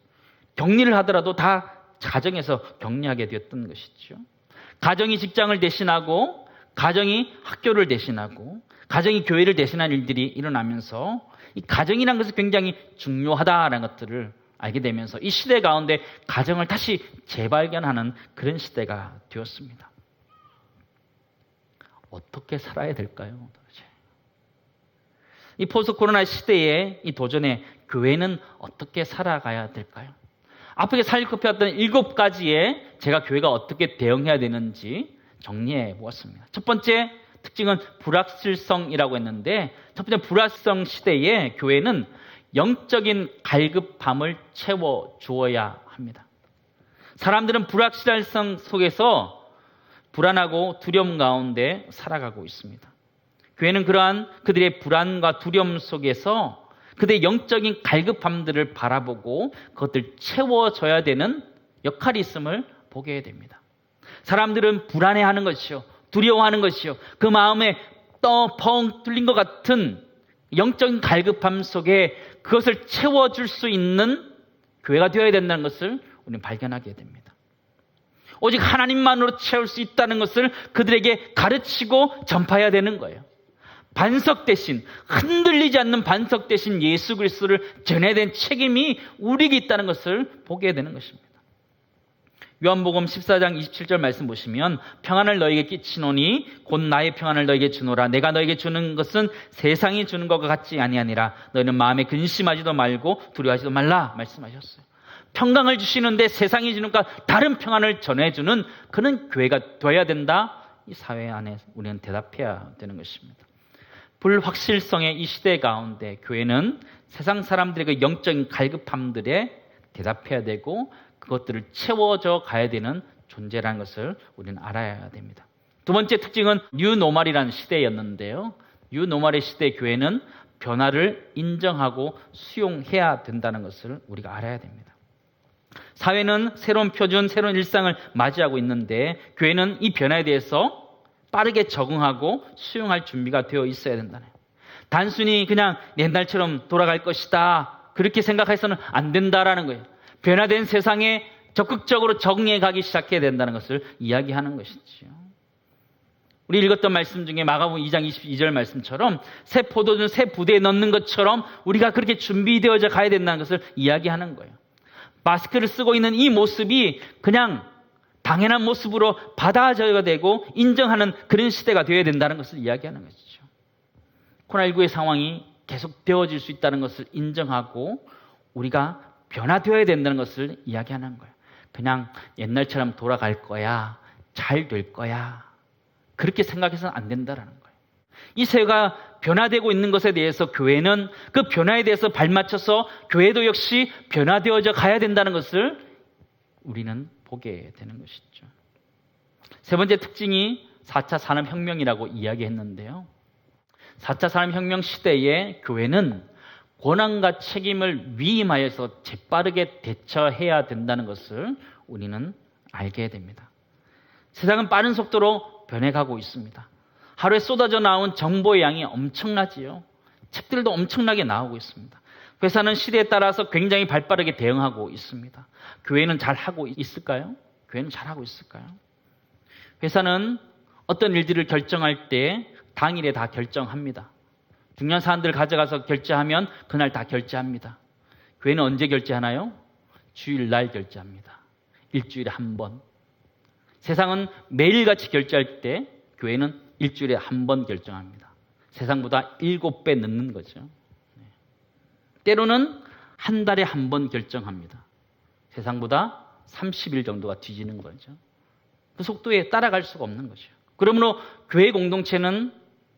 격리를 하더라도 다 가정에서 격리하게 되었던 것이죠. 가정이 직장을 대신하고 가정이 학교를 대신하고 가정이 교회를 대신하는 일들이 일어나면서 이 가정이라는 것이 굉장히 중요하다는 것들을 알게 되면서 이 시대 가운데 가정을 다시 재발견하는 그런 시대가 되었습니다. 어떻게 살아야 될까요? 도대체? 이 포스트 코로나 시대에 이 도전에 교회는 어떻게 살아가야 될까요? 앞에 살펴봤던 7가지의 제가 교회가 어떻게 대응해야 되는지 정리해 보았습니다. 첫 번째 특징은 불확실성이라고 했는데, 첫 번째 불확실성 시대에 교회는 영적인 갈급함을 채워 주어야 합니다. 사람들은 불확실성 속에서 불안하고 두려움 가운데 살아가고 있습니다. 교회는 그러한 그들의 불안과 두려움 속에서 그들의 영적인 갈급함들을 바라보고 그것들 채워줘야 되는 역할이 있음을 보게 됩니다. 사람들은 불안해하는 것이요, 두려워하는 것이요, 그 마음에 뻥 뚫린 것 같은 영적인 갈급함 속에 그것을 채워줄 수 있는 교회가 되어야 된다는 것을 우리는 발견하게 됩니다. 오직 하나님만으로 채울 수 있다는 것을 그들에게 가르치고 전파해야 되는 거예요. 반석 대신, 흔들리지 않는 반석 대신 예수 그리스도를 전해야 되는 책임이 우리에게 있다는 것을 보게 되는 것입니다. 요한복음 14장 27절 말씀 보시면 평안을 너에게 끼치노니 곧 나의 평안을 너에게 주노라. 내가 너에게 주는 것은 세상이 주는 것과 같지 아니하니라. 너희는 마음에 근심하지도 말고 두려워하지도 말라 말씀하셨어요. 평강을 주시는데 세상이 주는 것과 다른 평안을 전해주는 그런 교회가 되어야 된다. 이 사회 안에 우리는 대답해야 되는 것입니다. 불확실성의 이 시대 가운데 교회는 세상 사람들의 그 영적인 갈급함들에 대답해야 되고 그것들을 채워져 가야 되는 존재라는 것을 우리는 알아야 됩니다. 두 번째 특징은 뉴노멀이라는 시대였는데요. 뉴노멀의 시대 교회는 변화를 인정하고 수용해야 된다는 것을 우리가 알아야 됩니다. 사회는 새로운 표준, 새로운 일상을 맞이하고 있는데 교회는 이 변화에 대해서 빠르게 적응하고 수용할 준비가 되어 있어야 된다는 거예요. 단순히 그냥 옛날처럼 돌아갈 것이다 그렇게 생각해서는 안 된다라는 거예요. 변화된 세상에 적극적으로 적응해 가기 시작해야 된다는 것을 이야기하는 것이죠. 우리 읽었던 말씀 중에 마가복음 2장 22절 말씀처럼 새 포도주 새 부대에 넣는 것처럼 우리가 그렇게 준비되어져 가야 된다는 것을 이야기하는 거예요. 마스크를 쓰고 있는 이 모습이 그냥 당연한 모습으로 받아져야 되고 인정하는 그런 시대가 되어야 된다는 것을 이야기하는 것이죠. 코로나19의 상황이 계속되어질 수 있다는 것을 인정하고 우리가 변화되어야 된다는 것을 이야기하는 거예요. 그냥 옛날처럼 돌아갈 거야, 잘 될 거야 그렇게 생각해서는 안 된다는 거예요. 이 세계가 변화되고 있는 것에 대해서 교회는 그 변화에 대해서 발맞춰서 교회도 역시 변화되어져 가야 된다는 것을 우리는 보게 되는 것이죠. 세 번째 특징이 4차 산업혁명이라고 이야기했는데요. 4차 산업혁명 시대에 교회는 권한과 책임을 위임하여서 재빠르게 대처해야 된다는 것을 우리는 알게 됩니다. 세상은 빠른 속도로 변해가고 있습니다. 하루에 쏟아져 나온 정보의 양이 엄청나지요. 책들도 엄청나게 나오고 있습니다. 회사는 시대에 따라서 굉장히 발빠르게 대응하고 있습니다. 교회는 잘하고 있을까요? 교회는 잘하고 있을까요? 회사는 어떤 일들을 결정할 때 당일에 다 결정합니다. 중요한 사안들을 가져가서 결제하면 그날 다 결제합니다. 교회는 언제 결제하나요? 주일날 결제합니다. 일주일에 한 번. 세상은 매일같이 결제할 때 교회는 일주일에 한 번 결정합니다. 세상보다 7배 늦는 거죠. 때로는 한 달에 한 번 결정합니다. 세상보다 30일 정도가 뒤지는 거죠. 그 속도에 따라갈 수가 없는 거죠. 그러므로 교회 공동체는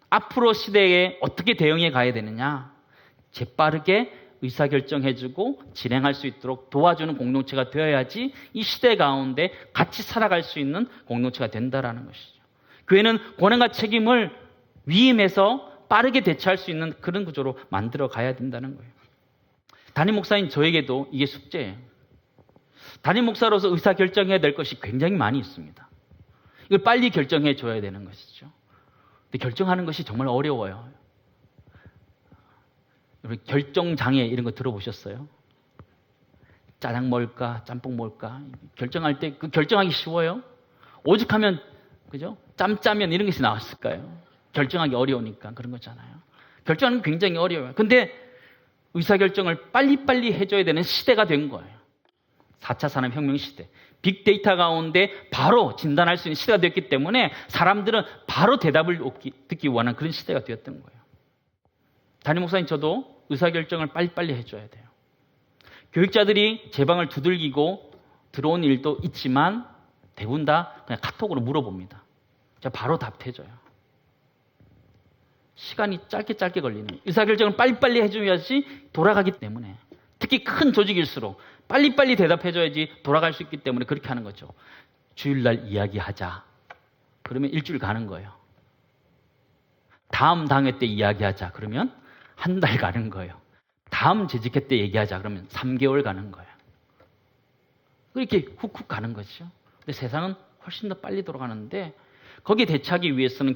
앞으로 시대에 어떻게 대응해 가야 되느냐? 재빠르게 의사결정해주고 진행할 수 있도록 도와주는 공동체가 되어야지 이 시대 가운데 같이 살아갈 수 있는 공동체가 된다는 것이죠. 교회는 권한과 책임을 위임해서 빠르게 대처할 수 있는 그런 구조로 만들어 가야 된다는 거예요. 담임 목사인 저에게도 이게 숙제예요. 담임 목사로서 의사결정해야 될 것이 굉장히 많이 있습니다. 이걸 빨리 결정해 줘야 되는 것이죠. 근데 결정하는 것이 정말 어려워요. 결정장애 이런 거 들어보셨어요? 짜장 먹을까? 짬뽕 먹을까? 결정할 때 그 결정하기 쉬워요? 오죽하면 그죠? 짬짜면 이런 것이 나왔을까요? 결정하기 어려우니까 그런 거잖아요. 결정하는 게 굉장히 어려워요. 근데 의사결정을 빨리빨리 해줘야 되는 시대가 된 거예요. 4차 산업혁명 시대. 빅데이터 가운데 바로 진단할 수 있는 시대가 됐기 때문에 사람들은 바로 대답을 듣기 원하는 그런 시대가 되었던 거예요. 담임 목사님 저도 의사결정을 빨리빨리 해줘야 돼요. 교육자들이 제 방을 두들기고 들어온 일도 있지만 대부분 다 그냥 카톡으로 물어봅니다. 제가 바로 답해줘요. 시간이 짧게 걸리는 의사결정을 빨리빨리 해줘야지 돌아가기 때문에 특히 큰 조직일수록 빨리빨리 대답해줘야지 돌아갈 수 있기 때문에 그렇게 하는 거죠. 주일날 이야기하자. 그러면 일주일 가는 거예요. 다음 당회 때 이야기하자. 그러면 한 달 가는 거예요. 다음 재직회 때 얘기하자. 그러면 3개월 가는 거예요. 그렇게 훅훅 가는 거죠. 근데 세상은 훨씬 더 빨리 돌아가는데 거기에 대처하기 위해서는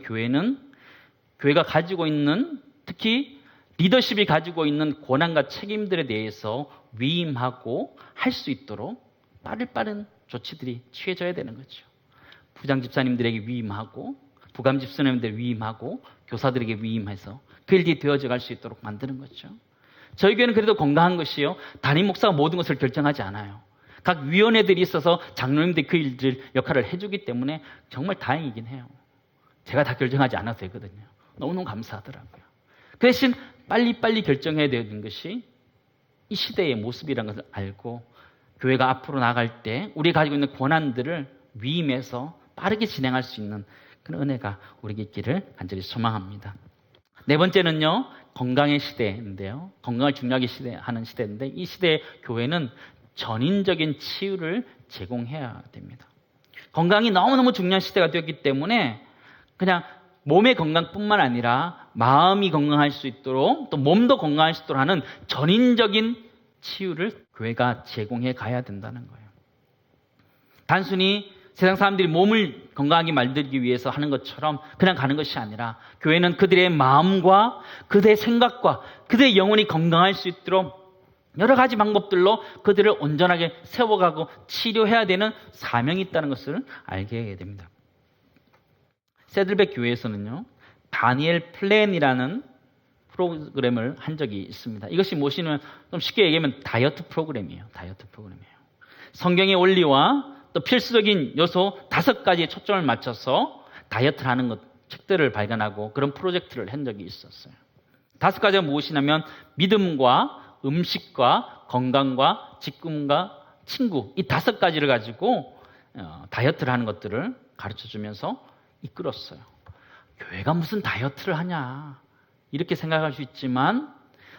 교회가 가지고 있는 특히 리더십이 가지고 있는 권한과 책임들에 대해서 위임하고 할 수 있도록 빠른 조치들이 취해져야 되는 거죠. 부장 집사님들에게 위임하고 부감 집사님들 위임하고 교사들에게 위임해서 그 일이 되어져 갈 수 있도록 만드는 거죠. 저희 교회는 그래도 건강한 것이요. 담임 목사가 모든 것을 결정하지 않아요. 각 위원회들이 있어서 장로님들이 그 일들 역할을 해주기 때문에 정말 다행이긴 해요. 제가 다 결정하지 않아도 되거든요. 너무너무 감사하더라고요. 그 대신 빨리빨리 결정해야 되는 것이 이 시대의 모습이라는 것을 알고 교회가 앞으로 나갈 때 우리가 가지고 있는 권한들을 위임해서 빠르게 진행할 수 있는 그런 은혜가 우리에게 있기를 간절히 소망합니다. 네 번째는요. 건강의 시대인데요. 건강을 중요하게 하는 시대인데 이 시대의 교회는 전인적인 치유를 제공해야 됩니다. 건강이 너무너무 중요한 시대가 되었기 때문에 그냥 몸의 건강뿐만 아니라 마음이 건강할 수 있도록 또 몸도 건강할 수 있도록 하는 전인적인 치유를 교회가 제공해 가야 된다는 거예요. 단순히 세상 사람들이 몸을 건강하게 만들기 위해서 하는 것처럼 그냥 가는 것이 아니라 교회는 그들의 마음과 그들의 생각과 그들의 영혼이 건강할 수 있도록 여러 가지 방법들로 그들을 온전하게 세워가고 치료해야 되는 사명이 있다는 것을 알게 됩니다. 세들백 교회에서는요, 다니엘 플랜이라는 프로그램을 한 적이 있습니다. 이것이 무엇이냐면 좀 쉽게 얘기하면 다이어트 프로그램이에요. 다이어트 프로그램이에요. 성경의 원리와 또 필수적인 요소 5가지에 초점을 맞춰서 다이어트를 하는 책들을 발견하고 그런 프로젝트를 한 적이 있었어요. 5가지가 무엇이냐면 믿음과 음식과 건강과 직금과 친구 이 5가지를 가지고 다이어트를 하는 것들을 가르쳐주면서 이끌었어요. 교회가 무슨 다이어트를 하냐 이렇게 생각할 수 있지만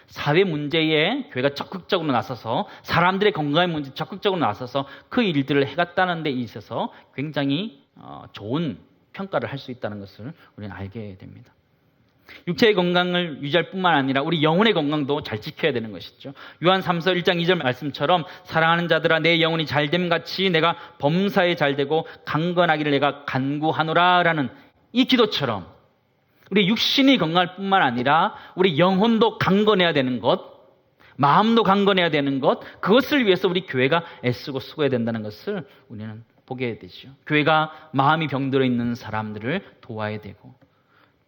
사회 문제에 교회가 적극적으로 나서서 사람들의 건강의 문제 적극적으로 나서서 그 일들을 해갔다는 데 있어서 굉장히 좋은 평가를 할 수 있다는 것을 우리는 알게 됩니다. 육체의 건강을 유지할 뿐만 아니라 우리 영혼의 건강도 잘 지켜야 되는 것이죠. 요한 3서 1장 2절 말씀처럼 사랑하는 자들아 내 영혼이 잘됨 같이 내가 범사에 잘되고 강건하기를 내가 간구하노라 라는 이 기도처럼 우리 육신이 건강할 뿐만 아니라 우리 영혼도 강건해야 되는 것, 마음도 강건해야 되는 것, 그것을 위해서 우리 교회가 애쓰고 수고해야 된다는 것을 우리는 보게 되죠. 교회가 마음이 병들어 있는 사람들을 도와야 되고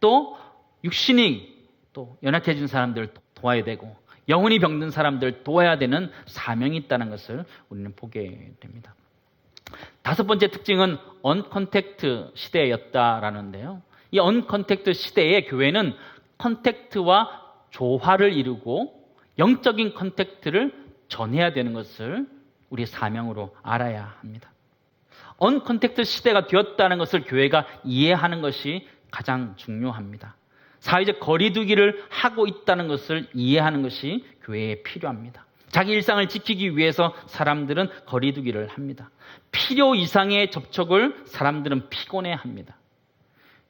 또 육신이 또 연약해진 사람들을 도와야 되고 영혼이 병든 사람들을 도와야 되는 사명이 있다는 것을 우리는 보게 됩니다. 다섯 번째 특징은 언컨택트 시대였다라는데요. 이 언컨택트 시대의 교회는 컨택트와 조화를 이루고 영적인 컨택트를 전해야 되는 것을 우리의 사명으로 알아야 합니다. 언컨택트 시대가 되었다는 것을 교회가 이해하는 것이 가장 중요합니다. 사회적 거리두기를 하고 있다는 것을 이해하는 것이 교회에 필요합니다. 자기 일상을 지키기 위해서 사람들은 거리두기를 합니다. 필요 이상의 접촉을 사람들은 피곤해합니다.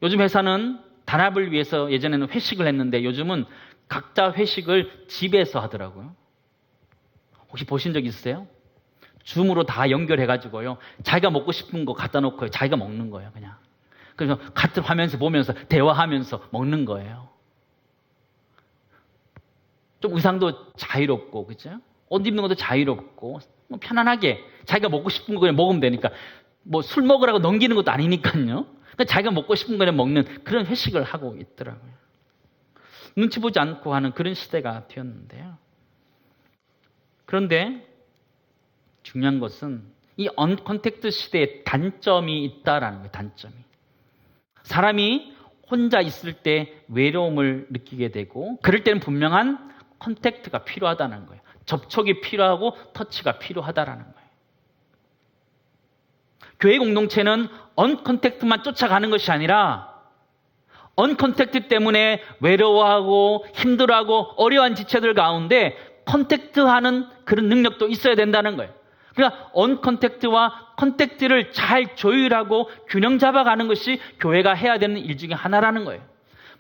요즘 회사는 단합을 위해서 예전에는 회식을 했는데 요즘은 각자 회식을 집에서 하더라고요. 혹시 보신 적 있으세요? 줌으로 다 연결해가지고요. 자기가 먹고 싶은 거 갖다 놓고 자기가 먹는 거예요, 그냥. 그래서 같은 화면에서 보면서 대화하면서 먹는 거예요. 좀 의상도 자유롭고, 그죠? 옷 입는 것도 자유롭고, 뭐 편안하게 자기가 먹고 싶은 거 그냥 먹으면 되니까, 뭐 술 먹으라고 넘기는 것도 아니니까요. 그러니까 자기가 먹고 싶은 거 그냥 먹는 그런 회식을 하고 있더라고요. 눈치 보지 않고 하는 그런 시대가 되었는데요. 그런데 중요한 것은 이 언컨택트 시대에 단점이 있다라는 거예요, 단점이. 사람이 혼자 있을 때 외로움을 느끼게 되고 그럴 때는 분명한 컨택트가 필요하다는 거예요. 접촉이 필요하고 터치가 필요하다라는 거예요. 교회 공동체는 언컨택트만 쫓아가는 것이 아니라 언컨택트 때문에 외로워하고 힘들어하고 어려운 지체들 가운데 컨택트하는 그런 능력도 있어야 된다는 거예요. 그러니까 언컨택트와 컨택트를 잘 조율하고 균형 잡아가는 것이 교회가 해야 되는 일 중에 하나라는 거예요.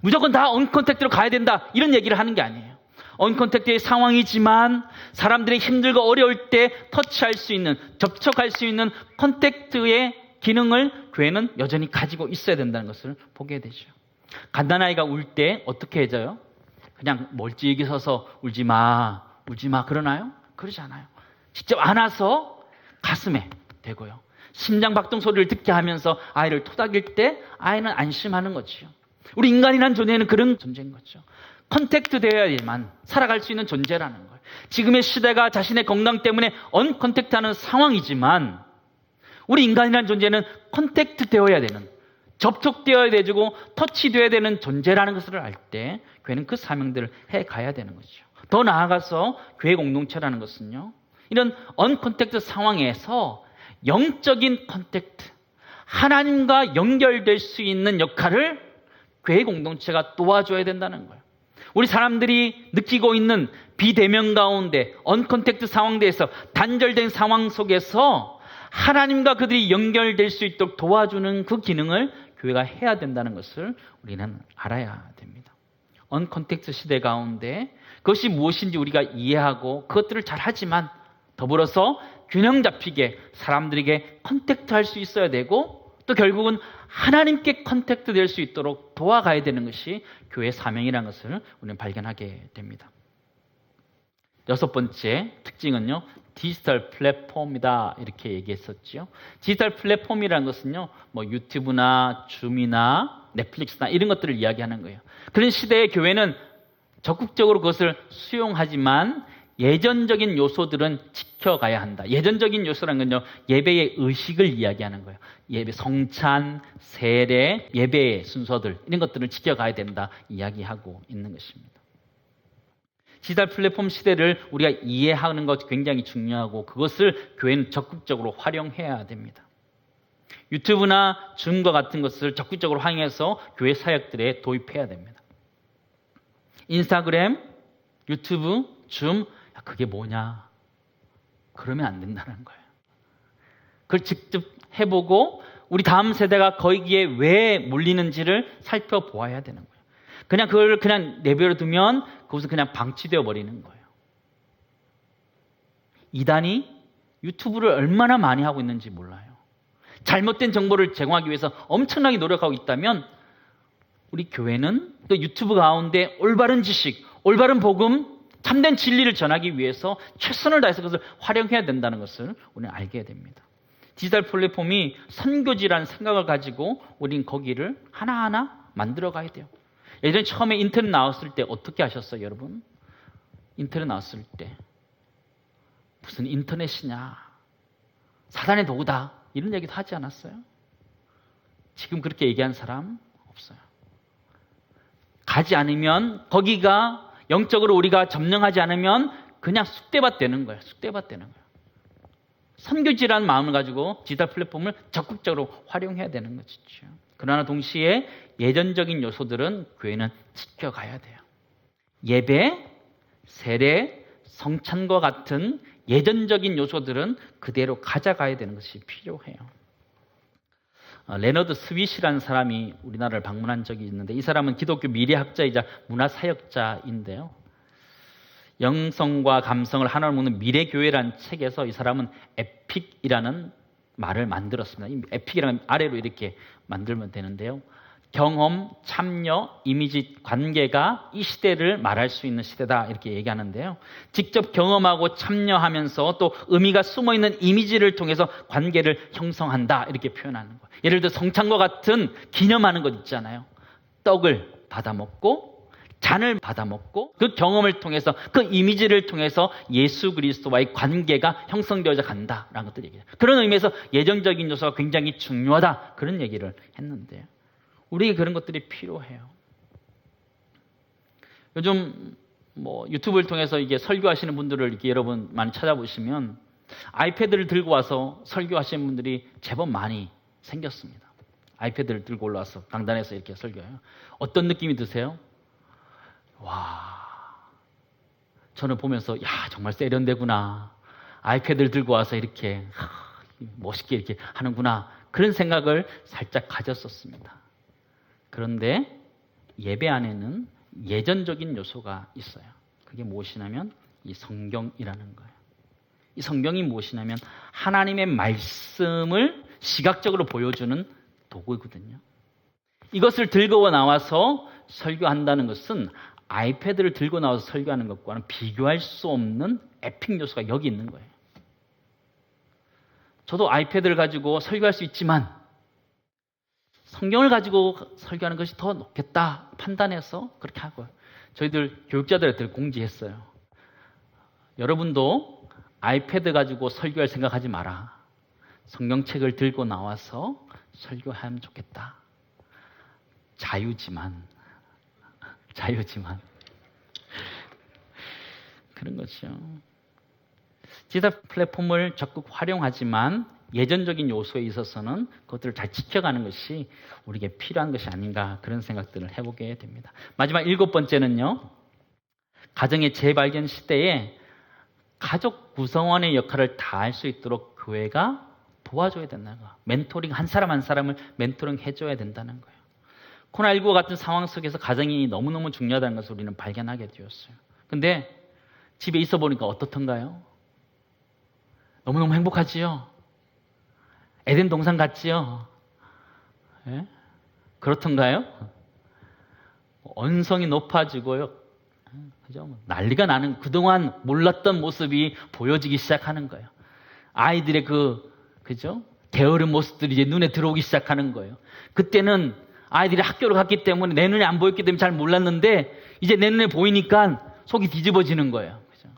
무조건 다 언컨택트로 가야 된다 이런 얘기를 하는 게 아니에요. 언컨택트의 상황이지만 사람들이 힘들고 어려울 때 터치할 수 있는, 접촉할 수 있는 컨택트의 기능을 교회는 여전히 가지고 있어야 된다는 것을 보게 되죠. 갓난아이가 울 때 어떻게 해줘요? 그냥 멀찍이 서서 울지 마 그러나요? 그러지 않아요. 직접 안아서 가슴에 대고요. 심장 박동 소리를 듣게 하면서 아이를 토닥일 때 아이는 안심하는 거지요. 우리 인간이라는 존재는 그런 존재인 거죠. 컨택트 되어야만 살아갈 수 있는 존재라는 거예요. 지금의 시대가 자신의 건강 때문에 언컨택트하는 상황이지만 우리 인간이라는 존재는 컨택트 되어야 되는, 접촉되어야 되고 터치되어야 되는 존재라는 것을 알 때 교회는 그 사명들을 해가야 되는 거죠. 더 나아가서 교회 공동체라는 것은요, 이런 언컨택트 상황에서 영적인 컨택트, 하나님과 연결될 수 있는 역할을 교회 공동체가 도와줘야 된다는 거예요. 우리 사람들이 느끼고 있는 비대면 가운데 언컨택트 상황에서 단절된 상황 속에서 하나님과 그들이 연결될 수 있도록 도와주는 그 기능을 교회가 해야 된다는 것을 우리는 알아야 됩니다. 언컨택트 시대 가운데 그것이 무엇인지 우리가 이해하고 그것들을 잘 하지만 더불어서 균형 잡히게 사람들에게 컨택트할 수 있어야 되고 또 결국은 하나님께 컨택트 될 수 있도록 도와가야 되는 것이 교회의 사명이라는 것을 우리는 발견하게 됩니다. 여섯 번째 특징은요, 디지털 플랫폼이다 이렇게 얘기했었죠. 디지털 플랫폼이라는 것은요, 뭐 유튜브나 줌이나 넷플릭스나 이런 것들을 이야기하는 거예요. 그런 시대의 교회는 적극적으로 그것을 수용하지만 예전적인 요소들은 지켜가야 한다. 예전적인 요소라는 건요, 예배의 의식을 이야기하는 거예요. 예배 성찬, 세례, 예배의 순서들 이런 것들을 지켜가야 된다 이야기하고 있는 것입니다. 디지털 플랫폼 시대를 우리가 이해하는 것 굉장히 중요하고 그것을 교회는 적극적으로 활용해야 됩니다. 유튜브나 줌과 같은 것을 적극적으로 활용해서 교회 사역들에 도입해야 됩니다. 인스타그램, 유튜브, 줌, 그게 뭐냐? 그러면 안 된다는 거예요. 그걸 직접 해보고 우리 다음 세대가 거기에 왜 몰리는지를 살펴보아야 되는 거예요. 그냥 그걸 그냥 내버려 두면 그것은 그냥 방치되어 버리는 거예요. 이단이 유튜브를 얼마나 많이 하고 있는지 몰라요. 잘못된 정보를 제공하기 위해서 엄청나게 노력하고 있다면 우리 교회는 그 유튜브 가운데 올바른 지식, 올바른 복음, 참된 진리를 전하기 위해서 최선을 다해서 그것을 활용해야 된다는 것을 우리는 알게 됩니다. 디지털 플랫폼이 선교지라는 생각을 가지고 우린 거기를 하나하나 만들어 가야 돼요. 예전에 처음에 인터넷 나왔을 때 어떻게 하셨어요, 여러분? 인터넷 나왔을 때 무슨 인터넷이냐, 사단의 도구다, 이런 얘기도 하지 않았어요? 지금 그렇게 얘기한 사람 없어요. 가지 않으면, 거기가 영적으로 우리가 점령하지 않으면 그냥 쑥대밭 되는 거예요. 쑥대밭 되는 거예요. 선교지라는 마음을 가지고 디지털 플랫폼을 적극적으로 활용해야 되는 것이죠. 그러나 동시에 예전적인 요소들은 교회는 지켜가야 돼요. 예배, 세례, 성찬과 같은 예전적인 요소들은 그대로 가져가야 되는 것이 필요해요. 레너드 스윗이라는 사람이 우리나라를 방문한 적이 있는데, 이 사람은 기독교 미래학자이자 문화사역자인데요. 영성과 감성을 하나로 묶는 미래교회라는 책에서 이 사람은 에픽이라는 말을 만들었습니다. 이 에픽이라는 아래로 이렇게 만들면 되는데요. 경험, 참여, 이미지, 관계가 이 시대를 말할 수 있는 시대다, 이렇게 얘기하는데요. 직접 경험하고 참여하면서 또 의미가 숨어있는 이미지를 통해서 관계를 형성한다, 이렇게 표현하는 거예요. 예를 들어 성찬과 같은 기념하는 것 있잖아요. 떡을 받아 먹고 잔을 받아 먹고 그 경험을 통해서, 그 이미지를 통해서 예수 그리스도와의 관계가 형성되어져 간다라는 것들 얘기해요. 그런 의미에서 예정적인 요소가 굉장히 중요하다, 그런 얘기를 했는데요. 우리에게 그런 것들이 필요해요. 요즘 유튜브를 통해서 이게 설교하시는 분들을 이렇게 여러분 많이 찾아보시면 아이패드를 들고 와서 설교하시는 분들이 제법 많이 생겼습니다. 아이패드를 들고 올라와서 강단에서 이렇게 설교해요. 어떤 느낌이 드세요? 와, 저는 보면서 정말 세련되구나. 아이패드를 들고 와서 이렇게 멋있게 이렇게 하는구나, 그런 생각을 살짝 가졌었습니다. 그런데 예배 안에는 예전적인 요소가 있어요. 그게 무엇이냐면 이 성경이라는 거예요. 이 성경이 무엇이냐면 하나님의 말씀을 시각적으로 보여주는 도구거든요. 이것을 들고 나와서 설교한다는 것은 아이패드를 들고 나와서 설교하는 것과는 비교할 수 없는 에픽 요소가 여기 있는 거예요. 저도 아이패드를 가지고 설교할 수 있지만 성경을 가지고 설교하는 것이 더 높겠다 판단해서 그렇게 하고요. 저희들 교육자들한테 공지했어요. 여러분도 아이패드 가지고 설교할 생각하지 마라. 성경책을 들고 나와서 설교하면 좋겠다. 자유지만 그런 거죠. 디지털 플랫폼을 적극 활용하지만 예전적인 요소에 있어서는 그것들을 잘 지켜가는 것이 우리에게 필요한 것이 아닌가, 그런 생각들을 해보게 됩니다. 마지막 7번째는요. 가정의 재발견 시대에 가족 구성원의 역할을 다할 수 있도록 교회가 도와줘야 된다는 거예요. 멘토링, 한 사람 한 사람을 멘토링 해줘야 된다는 거예요. 코로나19와 같은 상황 속에서 가정이 너무너무 중요하다는 것을 우리는 발견하게 되었어요. 근데 집에 있어 보니까 어떻던가요? 너무너무 행복하지요? 에덴 동산 같지요? 예? 그렇던가요? 언성이 높아지고요. 그죠? 난리가 나는, 그동안 몰랐던 모습이 보여지기 시작하는 거예요. 아이들의 그죠? 게으른 모습들이 이제 눈에 들어오기 시작하는 거예요. 그때는 아이들이 학교를 갔기 때문에 내 눈에 안 보였기 때문에 잘 몰랐는데 이제 내 눈에 보이니까 속이 뒤집어지는 거예요. 그죠?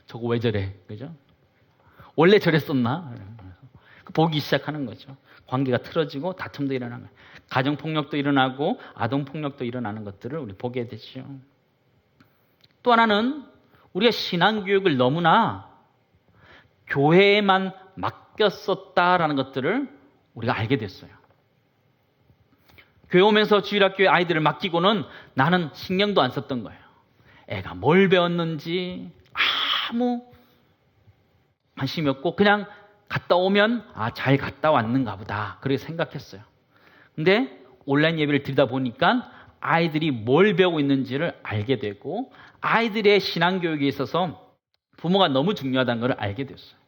저거 왜 저래? 그죠? 원래 저랬었나? 보기 시작하는 거죠. 관계가 틀어지고 다툼도 일어나는 거예요. 가정폭력도 일어나고 아동폭력도 일어나는 것들을 우리 보게 되죠. 또 하나는 우리가 신앙교육을 너무나 교회에만 맡겼었다라는 것들을 우리가 알게 됐어요. 교회 오면서 주일학교에 아이들을 맡기고는 나는 신경도 안 썼던 거예요. 애가 뭘 배웠는지 아무 관심이 없고 그냥 갔다 오면 잘 갔다 왔는가 보다, 그렇게 생각했어요. 근데 온라인 예배를 드리다 보니까 아이들이 뭘 배우고 있는지를 알게 되고 아이들의 신앙교육에 있어서 부모가 너무 중요하다는 걸 알게 됐어요.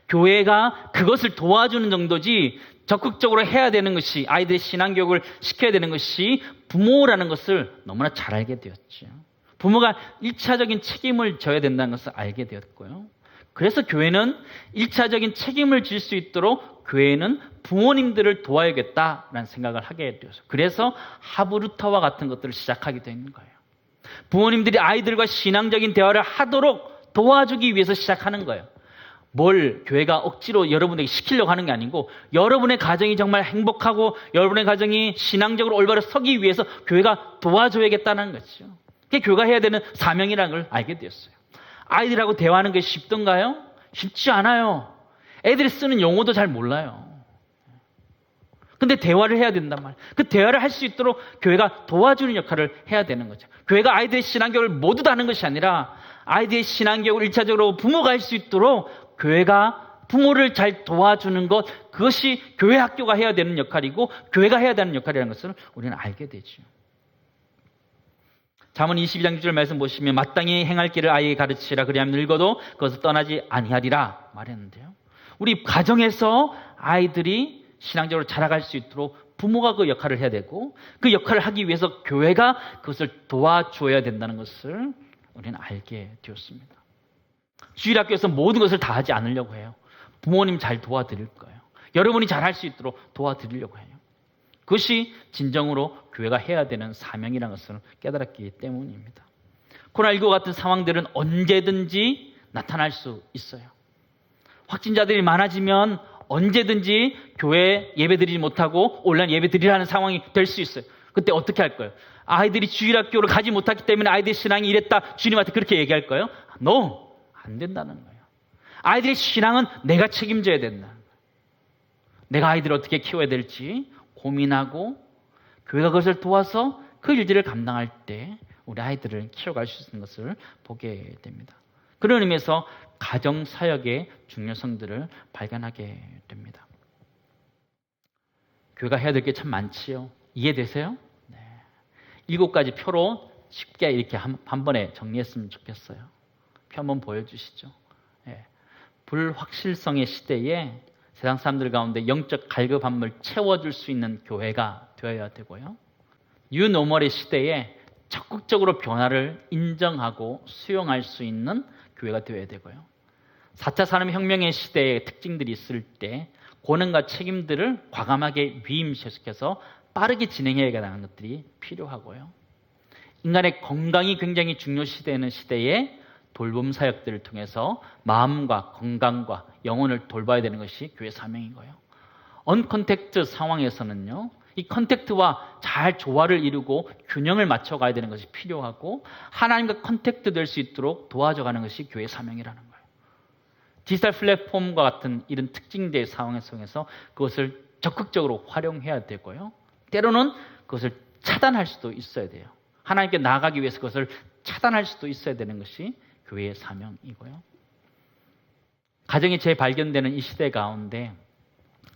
교회가 그것을 도와주는 정도지 적극적으로 해야 되는 것이, 아이들의 신앙교육을 시켜야 되는 것이 부모라는 것을 너무나 잘 알게 되었죠. 부모가 1차적인 책임을 져야 된다는 것을 알게 되었고요. 그래서 교회는 1차적인 책임을 질 수 있도록 교회는 부모님들을 도와야겠다라는 생각을 하게 되었어요. 그래서 하브루타와 같은 것들을 시작하게 된 거예요. 부모님들이 아이들과 신앙적인 대화를 하도록 도와주기 위해서 시작하는 거예요. 뭘 교회가 억지로 여러분에게 시키려고 하는 게 아니고 여러분의 가정이 정말 행복하고 여러분의 가정이 신앙적으로 올바로 서기 위해서 교회가 도와줘야겠다는 거죠. 그게 교회가 해야 되는 사명이라는 걸 알게 되었어요. 아이들하고 대화하는 게 쉽던가요? 쉽지 않아요. 애들이 쓰는 용어도 잘 몰라요. 근데 대화를 해야 된단 말이에요. 그 대화를 할 수 있도록 교회가 도와주는 역할을 해야 되는 거죠. 교회가 아이들의 신앙교육을 모두 다 하는 것이 아니라 아이들의 신앙교육을 1차적으로 부모가 할 수 있도록 교회가 부모를 잘 도와주는 것, 그것이 교회 학교가 해야 되는 역할이고 교회가 해야 되는 역할이라는 것을 우리는 알게 되죠. 잠언 22장 6절 말씀 보시면 마땅히 행할 길을 아이에게 가르치라 그리하면 늙어도 그것을 떠나지 아니하리라 말했는데요. 우리 가정에서 아이들이 신앙적으로 자라갈 수 있도록 부모가 그 역할을 해야 되고 그 역할을 하기 위해서 교회가 그것을 도와줘야 된다는 것을 우리는 알게 되었습니다. 주일학교에서 모든 것을 다 하지 않으려고 해요. 부모님 잘 도와드릴 거예요. 여러분이 잘 할 수 있도록 도와드리려고 해요. 그것이 진정으로 교회가 해야 되는 사명이라는 것을 깨달았기 때문입니다. 코로나19 같은 상황들은 언제든지 나타날 수 있어요. 확진자들이 많아지면 언제든지 교회 예배드리지 못하고 온라인 예배드리라는 상황이 될 수 있어요. 그때 어떻게 할 거예요? 아이들이 주일학교를 가지 못했기 때문에 아이들의 신앙이 이랬다, 주님한테 그렇게 얘기할 거예요? No, 안 된다는 거예요. 아이들의 신앙은 내가 책임져야 된다. 내가 아이들을 어떻게 키워야 될지 고민하고 교회가 그것을 도와서 그 일들을 감당할 때 우리 아이들을 키워갈 수 있는 것을 보게 됩니다. 그런 의미에서 가정사역의 중요성들을 발견하게 됩니다. 교회가 해야 될 게 참 많지요. 이해되세요? 네. 7가지 표로 쉽게 이렇게 한 번에 정리했으면 좋겠어요. 표 한번 보여주시죠. 네. 불확실성의 시대에 세상 사람들 가운데 영적 갈급함을 채워줄 수 있는 교회가 되어야 되고요. 뉴노멀의 시대에 적극적으로 변화를 인정하고 수용할 수 있는 교회가 되어야 되고요. 4차 산업혁명의 시대의 특징들이 있을 때 권한과 책임들을 과감하게 위임시켜서 빠르게 진행해야 하는 것들이 필요하고요. 인간의 건강이 굉장히 중요시되는 시대에 돌봄 사역들을 통해서 마음과 건강과 영혼을 돌봐야 되는 것이 교회 사명이고요. 언컨택트 상황에서는요, 이 컨택트와 잘 조화를 이루고 균형을 맞춰가야 되는 것이 필요하고 하나님과 컨택트 될 수 있도록 도와줘가는 것이 교회 사명이라는 거예요. 디지털 플랫폼과 같은 이런 특징된 상황 속에서 그것을 적극적으로 활용해야 되고요. 때로는 그것을 차단할 수도 있어야 돼요. 하나님께 나아가기 위해서 그것을 차단할 수도 있어야 되는 것이 교회의 사명이고요. 가정이 재발견되는 이 시대 가운데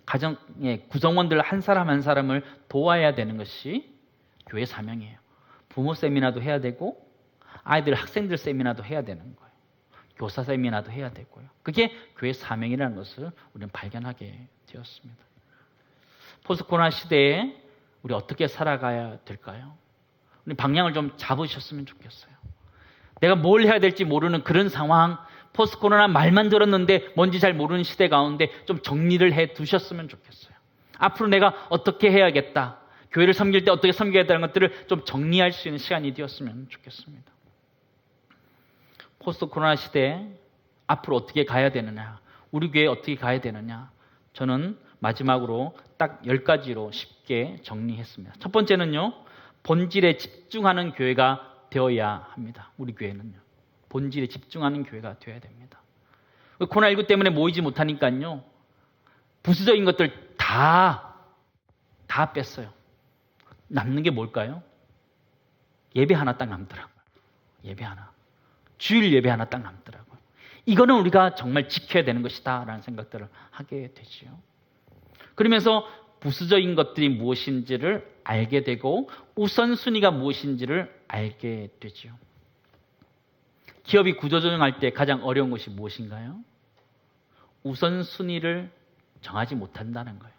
가정의 구성원들 한 사람 한 사람을 도와야 되는 것이 교회 사명이에요. 부모 세미나도 해야 되고 아이들 학생들 세미나도 해야 되는 거예요. 교사 세미나도 해야 되고요. 그게 교회 사명이라는 것을 우리는 발견하게 되었습니다. 포스트 코로나 시대에 우리 어떻게 살아가야 될까요? 우리 방향을 좀 잡으셨으면 좋겠어요. 내가 뭘 해야 될지 모르는 그런 상황, 포스트 코로나 말만 들었는데 뭔지 잘 모르는 시대 가운데 좀 정리를 해 두셨으면 좋겠어요. 앞으로 내가 어떻게 해야겠다, 교회를 섬길 때 어떻게 섬겨야겠다는 것들을 좀 정리할 수 있는 시간이 되었으면 좋겠습니다. 포스트 코로나 시대에 앞으로 어떻게 가야 되느냐, 우리 교회 어떻게 가야 되느냐, 저는 마지막으로 딱 10가지로 쉽게 정리했습니다. 첫 번째는요, 본질에 집중하는 교회가 되어야 합니다. 우리 교회는요, 본질에 집중하는 교회가 되어야 됩니다. 코로나19 때문에 모이지 못하니까요, 부수적인 것들 다 뺐어요. 남는 게 뭘까요? 예배 하나 딱 남더라고요. 예배 하나. 주일 예배 하나 딱 남더라고요. 이거는 우리가 정말 지켜야 되는 것이다 라는 생각들을 하게 되지요. 그러면서 부수적인 것들이 무엇인지를 알게 되고 우선순위가 무엇인지를 알게 되죠. 기업이 구조조정할 때 가장 어려운 것이 무엇인가요? 우선순위를 정하지 못한다는 거예요.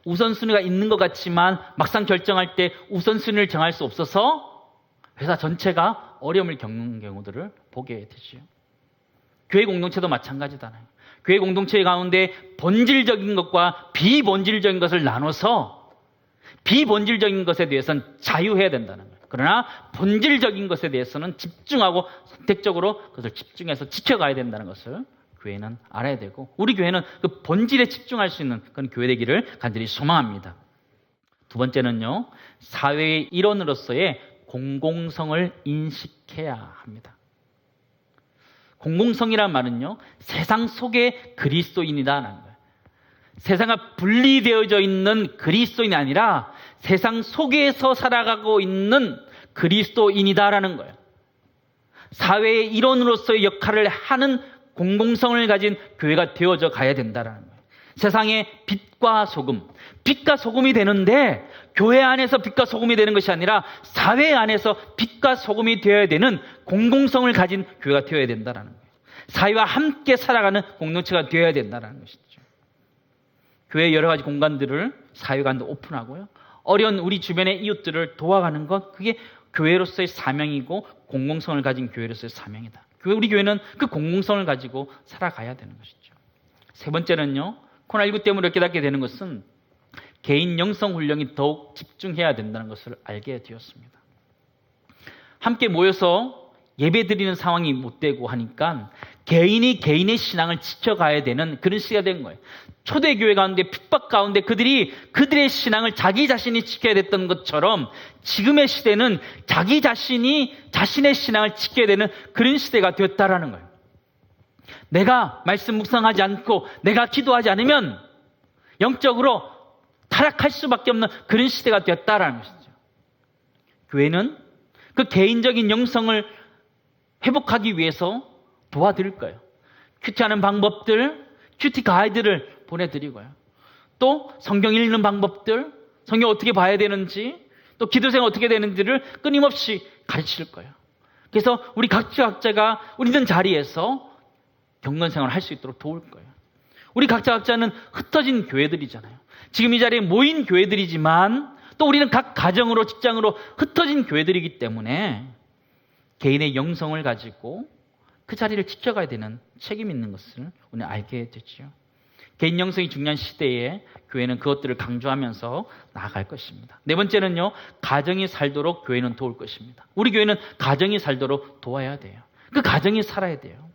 우선순위가 있는 것 같지만 막상 결정할 때 우선순위를 정할 수 없어서 회사 전체가 어려움을 겪는 경우들을 보게 되죠. 교회 공동체도 마찬가지잖아요. 교회 공동체 가운데 본질적인 것과 비본질적인 것을 나눠서 비본질적인 것에 대해서는 자유해야 된다는 거예요. 그러나 본질적인 것에 대해서는 집중하고 선택적으로 그것을 집중해서 지켜가야 된다는 것을 교회는 알아야 되고, 우리 교회는 그 본질에 집중할 수 있는 그런 교회 되기를 간절히 소망합니다. 두 번째는요, 사회의 일원으로서의 공공성을 인식해야 합니다. 공공성이란 말은요, 세상 속의 그리스도인이다라는 거예요. 세상과 분리되어져 있는 그리스도인이 아니라 세상 속에서 살아가고 있는 그리스도인이다라는 거예요. 사회의 일원으로서의 역할을 하는 공공성을 가진 교회가 되어져 가야 된다는 거예요. 세상의 빛과 소금, 빛과 소금이 되는데 교회 안에서 빛과 소금이 되는 것이 아니라 사회 안에서 빛과 소금이 되어야 되는 공공성을 가진 교회가 되어야 된다는 거예요. 사회와 함께 살아가는 공동체가 되어야 된다는 것이죠. 교회의 여러 가지 공간들을 사회관도 오픈하고요, 어려운 우리 주변의 이웃들을 도와가는 것, 그게 교회로서의 사명이고 공공성을 가진 교회로서의 사명이다. 우리 교회는 그 공공성을 가지고 살아가야 되는 것이죠. 세 번째는요, 코로나19 때문에 깨닫게 되는 것은 개인 영성 훈련이 더욱 집중해야 된다는 것을 알게 되었습니다. 함께 모여서 예배 드리는 상황이 못 되고 하니까 개인이 개인의 신앙을 지켜가야 되는 그런 시기가 된 거예요. 초대교회 가운데 핍박 가운데 그들의 신앙을 자기 자신이 지켜야 됐던 것처럼 지금의 시대는 자기 자신이 자신의 신앙을 지켜야 되는 그런 시대가 되었다라는 거예요. 내가 말씀 묵상하지 않고 내가 기도하지 않으면 영적으로 타락할 수밖에 없는 그런 시대가 되었다라는 것이죠. 교회는 그 개인적인 영성을 회복하기 위해서 도와드릴 거예요. 큐티하는 방법들, 큐티 가이드를 보내드리고요. 또 성경 읽는 방법들, 성경 어떻게 봐야 되는지, 또 기도생활 어떻게 되는지를 끊임없이 가르칠 거예요. 그래서 우리 각자가 우리 있는 자리에서 경건생활을 할 수 있도록 도울 거예요. 우리 각자는 흩어진 교회들이잖아요. 지금 이 자리에 모인 교회들이지만 또 우리는 각 가정으로 직장으로 흩어진 교회들이기 때문에 개인의 영성을 가지고 그 자리를 지켜가야 되는 책임이 있는 것을 우리는 알게 되죠. 개인 영성이 중요한 시대에 교회는 그것들을 강조하면서 나아갈 것입니다. 네 번째는요, 가정이 살도록 교회는 도울 것입니다. 우리 교회는 가정이 살도록 도와야 돼요. 그 가정이 살아야 돼요.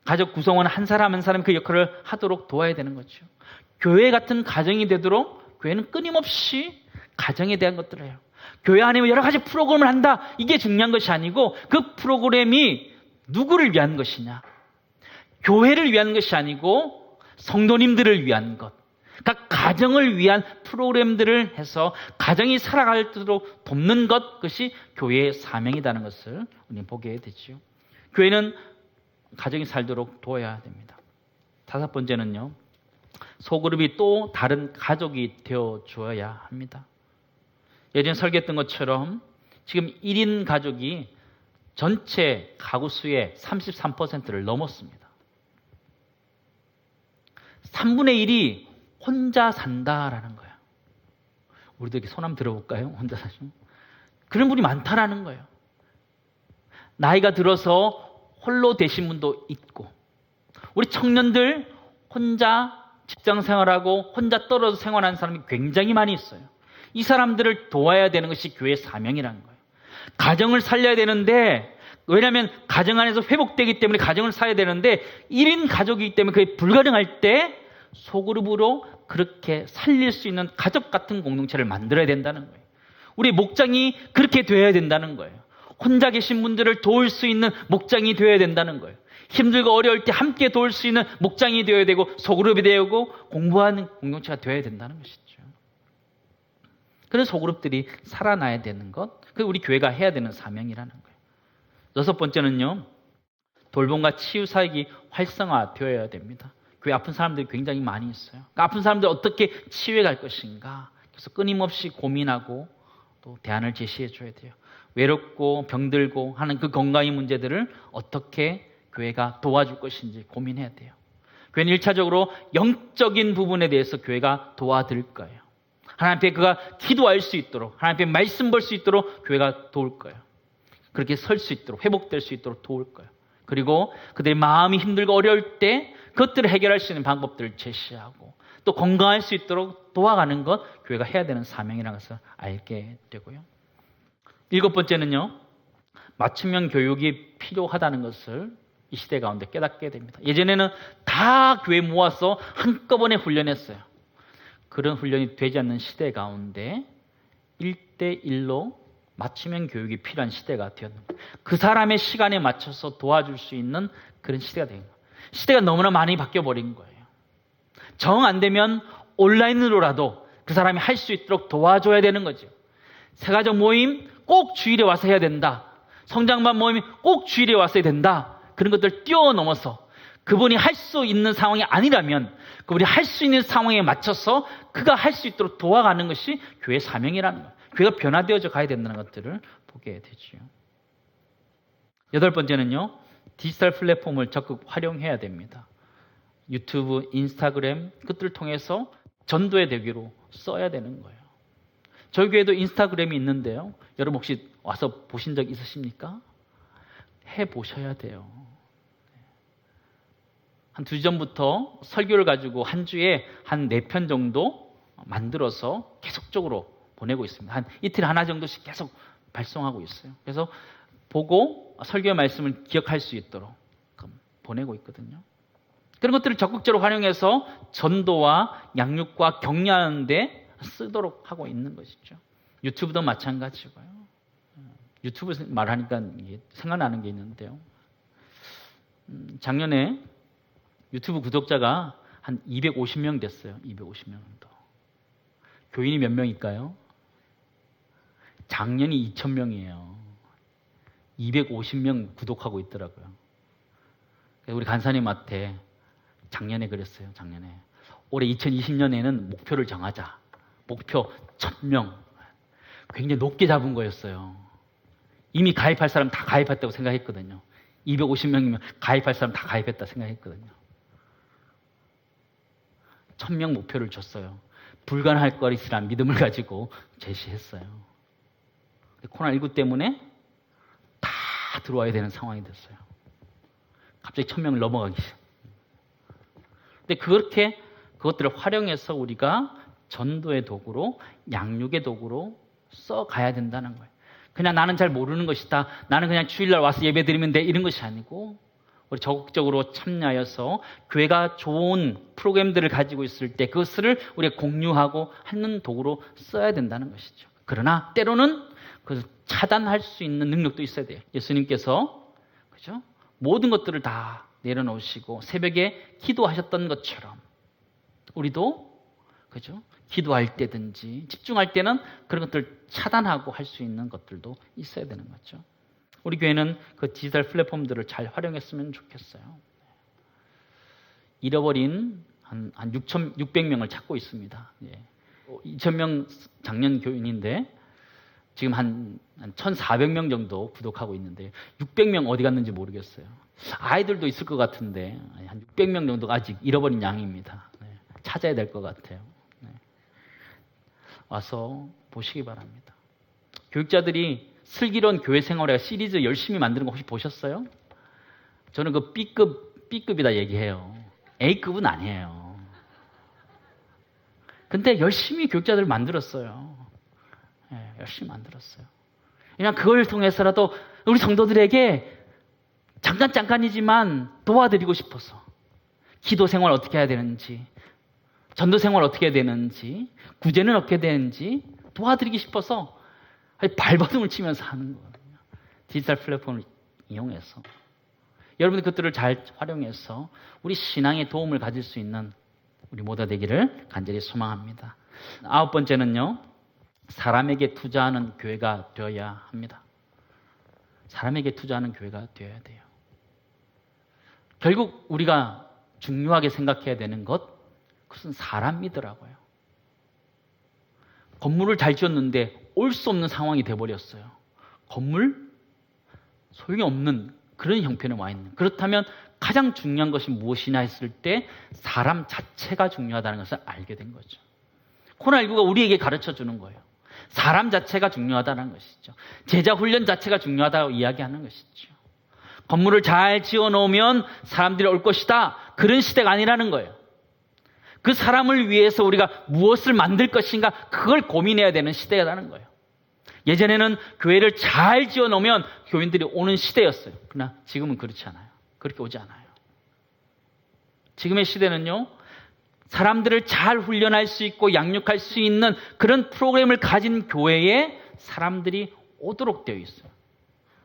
가족 구성원 한 사람 한 사람 그 역할을 하도록 도와야 되는 거죠. 교회 같은 가정이 되도록 교회는 끊임없이 가정에 대한 것들을 해요. 교회 안에 여러 가지 프로그램을 한다, 이게 중요한 것이 아니고 그 프로그램이 누구를 위한 것이냐, 교회를 위한 것이 아니고 성도님들을 위한 것, 각 가정을 위한 프로그램들을 해서 가정이 살아가도록 돕는 것, 그것이 교회의 사명이라는 것을 우리는 보게 되죠. 교회는 가정이 살도록 도와야 됩니다. 다섯 번째는요, 소그룹이 또 다른 가족이 되어줘야 합니다. 예전에 설계했던 것처럼 지금 1인 가족이 전체 가구 수의 33%를 넘었습니다. 3분의 1이 혼자 산다라는 거예요. 우리도 이렇게 손 한번 들어볼까요? 혼자 사시는 그런 분이 많다라는 거예요. 나이가 들어서 홀로 되신 분도 있고, 우리 청년들 혼자 직장 생활하고 혼자 떨어져 생활하는 사람이 굉장히 많이 있어요. 이 사람들을 도와야 되는 것이 교회의 사명이라는 거예요. 가정을 살려야 되는데, 왜냐하면 가정 안에서 회복되기 때문에 가정을 살아야 되는데 1인 가족이기 때문에 그게 불가능할 때 소그룹으로 그렇게 살릴 수 있는 가족 같은 공동체를 만들어야 된다는 거예요. 우리 목장이 그렇게 되어야 된다는 거예요. 혼자 계신 분들을 도울 수 있는 목장이 되어야 된다는 거예요. 힘들고 어려울 때 함께 도울 수 있는 목장이 되어야 되고 소그룹이 되고 공부하는 공동체가 되어야 된다는 것이죠. 그래서 소그룹들이 살아나야 되는 것, 그게 우리 교회가 해야 되는 사명이라는 거예요. 여섯 번째는요, 돌봄과 치유 사역이 활성화되어야 됩니다. 교회 아픈 사람들이 굉장히 많이 있어요. 그러니까 아픈 사람들 어떻게 치유해 갈 것인가. 그래서 끊임없이 고민하고 또 대안을 제시해 줘야 돼요. 외롭고 병들고 하는 그 건강의 문제들을 어떻게 교회가 도와줄 것인지 고민해야 돼요. 교회는 1차적으로 영적인 부분에 대해서 교회가 도와드릴 거예요. 하나님 앞에 그가 기도할 수 있도록, 하나님 앞에 말씀 볼 수 있도록 교회가 도울 거예요. 그렇게 설 수 있도록, 회복될 수 있도록 도울 거예요. 그리고 그들의 마음이 힘들고 어려울 때 그것들을 해결할 수 있는 방법들을 제시하고 또 건강할 수 있도록 도와가는 것 교회가 해야 되는 사명이라는 것을 알게 되고요. 7번째는요. 맞춤형 교육이 필요하다는 것을 이 시대 가운데 깨닫게 됩니다. 예전에는 다 교회 모아서 한꺼번에 훈련했어요. 그런 훈련이 되지 않는 시대 가운데 1대1로 맞춤형 교육이 필요한 시대가 되었는데 그 사람의 시간에 맞춰서 도와줄 수 있는 그런 시대가 된 거예요. 시대가 너무나 많이 바뀌어버린 거예요. 정 안 되면 온라인으로라도 그 사람이 할 수 있도록 도와줘야 되는 거죠. 새가족 모임 꼭 주일에 와서 해야 된다. 성장반 모임이 꼭 주일에 왔어야 된다. 그런 것들 뛰어넘어서 그분이 할 수 있는 상황이 아니라면 그분이 할 수 있는 상황에 맞춰서 그가 할 수 있도록 도와가는 것이 교회의 사명이라는 거예요. 교회가 변화되어져 가야 된다는 것들을 보게 되죠. 8번째는요. 디지털 플랫폼을 적극 활용해야 됩니다. 유튜브, 인스타그램 그것들을 통해서 전도의 대기로 써야 되는 거예요. 저희 교회도 인스타그램이 있는데요. 여러분 혹시 와서 보신 적 있으십니까? 해보셔야 돼요. 한 2주 전부터 설교를 가지고 한 주에 한 4편 정도 만들어서 계속적으로 보내고 있습니다. 한 이틀에 하나 정도씩 계속 발송하고 있어요. 그래서 보고 설교의 말씀을 기억할 수 있도록 보내고 있거든요. 그런 것들을 적극적으로 활용해서 전도와 양육과 격려하는 데 쓰도록 하고 있는 것이죠. 유튜브도 마찬가지고요. 유튜브 말하니까 생각나는 게 있는데요. 작년에 유튜브 구독자가 한 250명 됐어요. 250명 정도. 교인이 몇 명일까요? 작년이 2,000명이에요. 250명 구독하고 있더라고요. 우리 간사님한테 작년에 그랬어요. 작년에. 올해 2020년에는 목표를 정하자. 목표 1,000명. 굉장히 높게 잡은 거였어요. 이미 가입할 사람 다 가입했다고 생각했거든요. 250명이면 가입할 사람 다 가입했다 생각했거든요. 1,000명 목표를 줬어요. 불가능할 것이라는 믿음을 가지고 제시했어요. 코로나19 때문에 다 들어와야 되는 상황이 됐어요. 갑자기 1,000명을 넘어가기 시작. 근데 그렇게 그것들을 활용해서 우리가 전도의 도구로 양육의 도구로 써가야 된다는 거예요. 그냥 나는 잘 모르는 것이다. 나는 그냥 주일날 와서 예배드리면 돼. 이런 것이 아니고 우리 적극적으로 참여하여서 교회가 좋은 프로그램들을 가지고 있을 때 그것을 우리가 공유하고 하는 도구로 써야 된다는 것이죠. 그러나 때로는 그 차단할 수 있는 능력도 있어야 돼요. 예수님께서 그죠? 모든 것들을 다 내려놓으시고 새벽에 기도하셨던 것처럼 우리도 그죠? 기도할 때든지 집중할 때는 그런 것들 차단하고 할 수 있는 것들도 있어야 되는 거죠. 우리 교회는 그 디지털 플랫폼들을 잘 활용했으면 좋겠어요. 잃어버린 한 600명을 찾고 있습니다. 2,000명 작년 교인인데 지금 한 1,400명 정도 구독하고 있는데 600명 어디 갔는지 모르겠어요. 아이들도 있을 것 같은데 한 600명 정도가 아직 잃어버린 양입니다. 찾아야 될 것 같아요. 와서 보시기 바랍니다. 교육자들이 슬기로운 교회 생활의 시리즈 열심히 만드는 거 혹시 보셨어요? 저는 그 B급이다 얘기해요. A급은 아니에요. 근데 열심히 교육자들 만들었어요. 네, 열심히 만들었어요. 그냥 그걸 통해서라도 우리 성도들에게 잠깐이지만 도와드리고 싶어서 기도 생활 어떻게 해야 되는지 전도 생활 어떻게 해야 되는지 구제는 어떻게 되는지 도와드리기 싶어서 발버둥을 치면서 하는 거거든요. 디지털 플랫폼을 이용해서 여러분들 그것들을 잘 활용해서 우리 신앙에 도움을 가질 수 있는 우리 모두 되기를 간절히 소망합니다. 9번째는요. 사람에게 투자하는 교회가 되어야 합니다. 사람에게 투자하는 교회가 되어야 돼요. 결국 우리가 중요하게 생각해야 되는 것, 그것은 사람이더라고요. 건물을 잘 지었는데 올 수 없는 상황이 돼버렸어요. 건물? 소용이 없는 그런 형편에 와 있는. 그렇다면 가장 중요한 것이 무엇이냐 했을 때 사람 자체가 중요하다는 것을 알게 된 거죠. 코로나19가 우리에게 가르쳐 주는 거예요. 사람 자체가 중요하다는 것이죠. 제자 훈련 자체가 중요하다고 이야기하는 것이죠. 건물을 잘 지어 놓으면 사람들이 올 것이다. 그런 시대가 아니라는 거예요. 그 사람을 위해서 우리가 무엇을 만들 것인가 그걸 고민해야 되는 시대라는 거예요. 예전에는 교회를 잘 지어 놓으면 교인들이 오는 시대였어요. 그러나 지금은 그렇지 않아요. 그렇게 오지 않아요. 지금의 시대는요, 사람들을 잘 훈련할 수 있고 양육할 수 있는 그런 프로그램을 가진 교회에 사람들이 오도록 되어 있어요.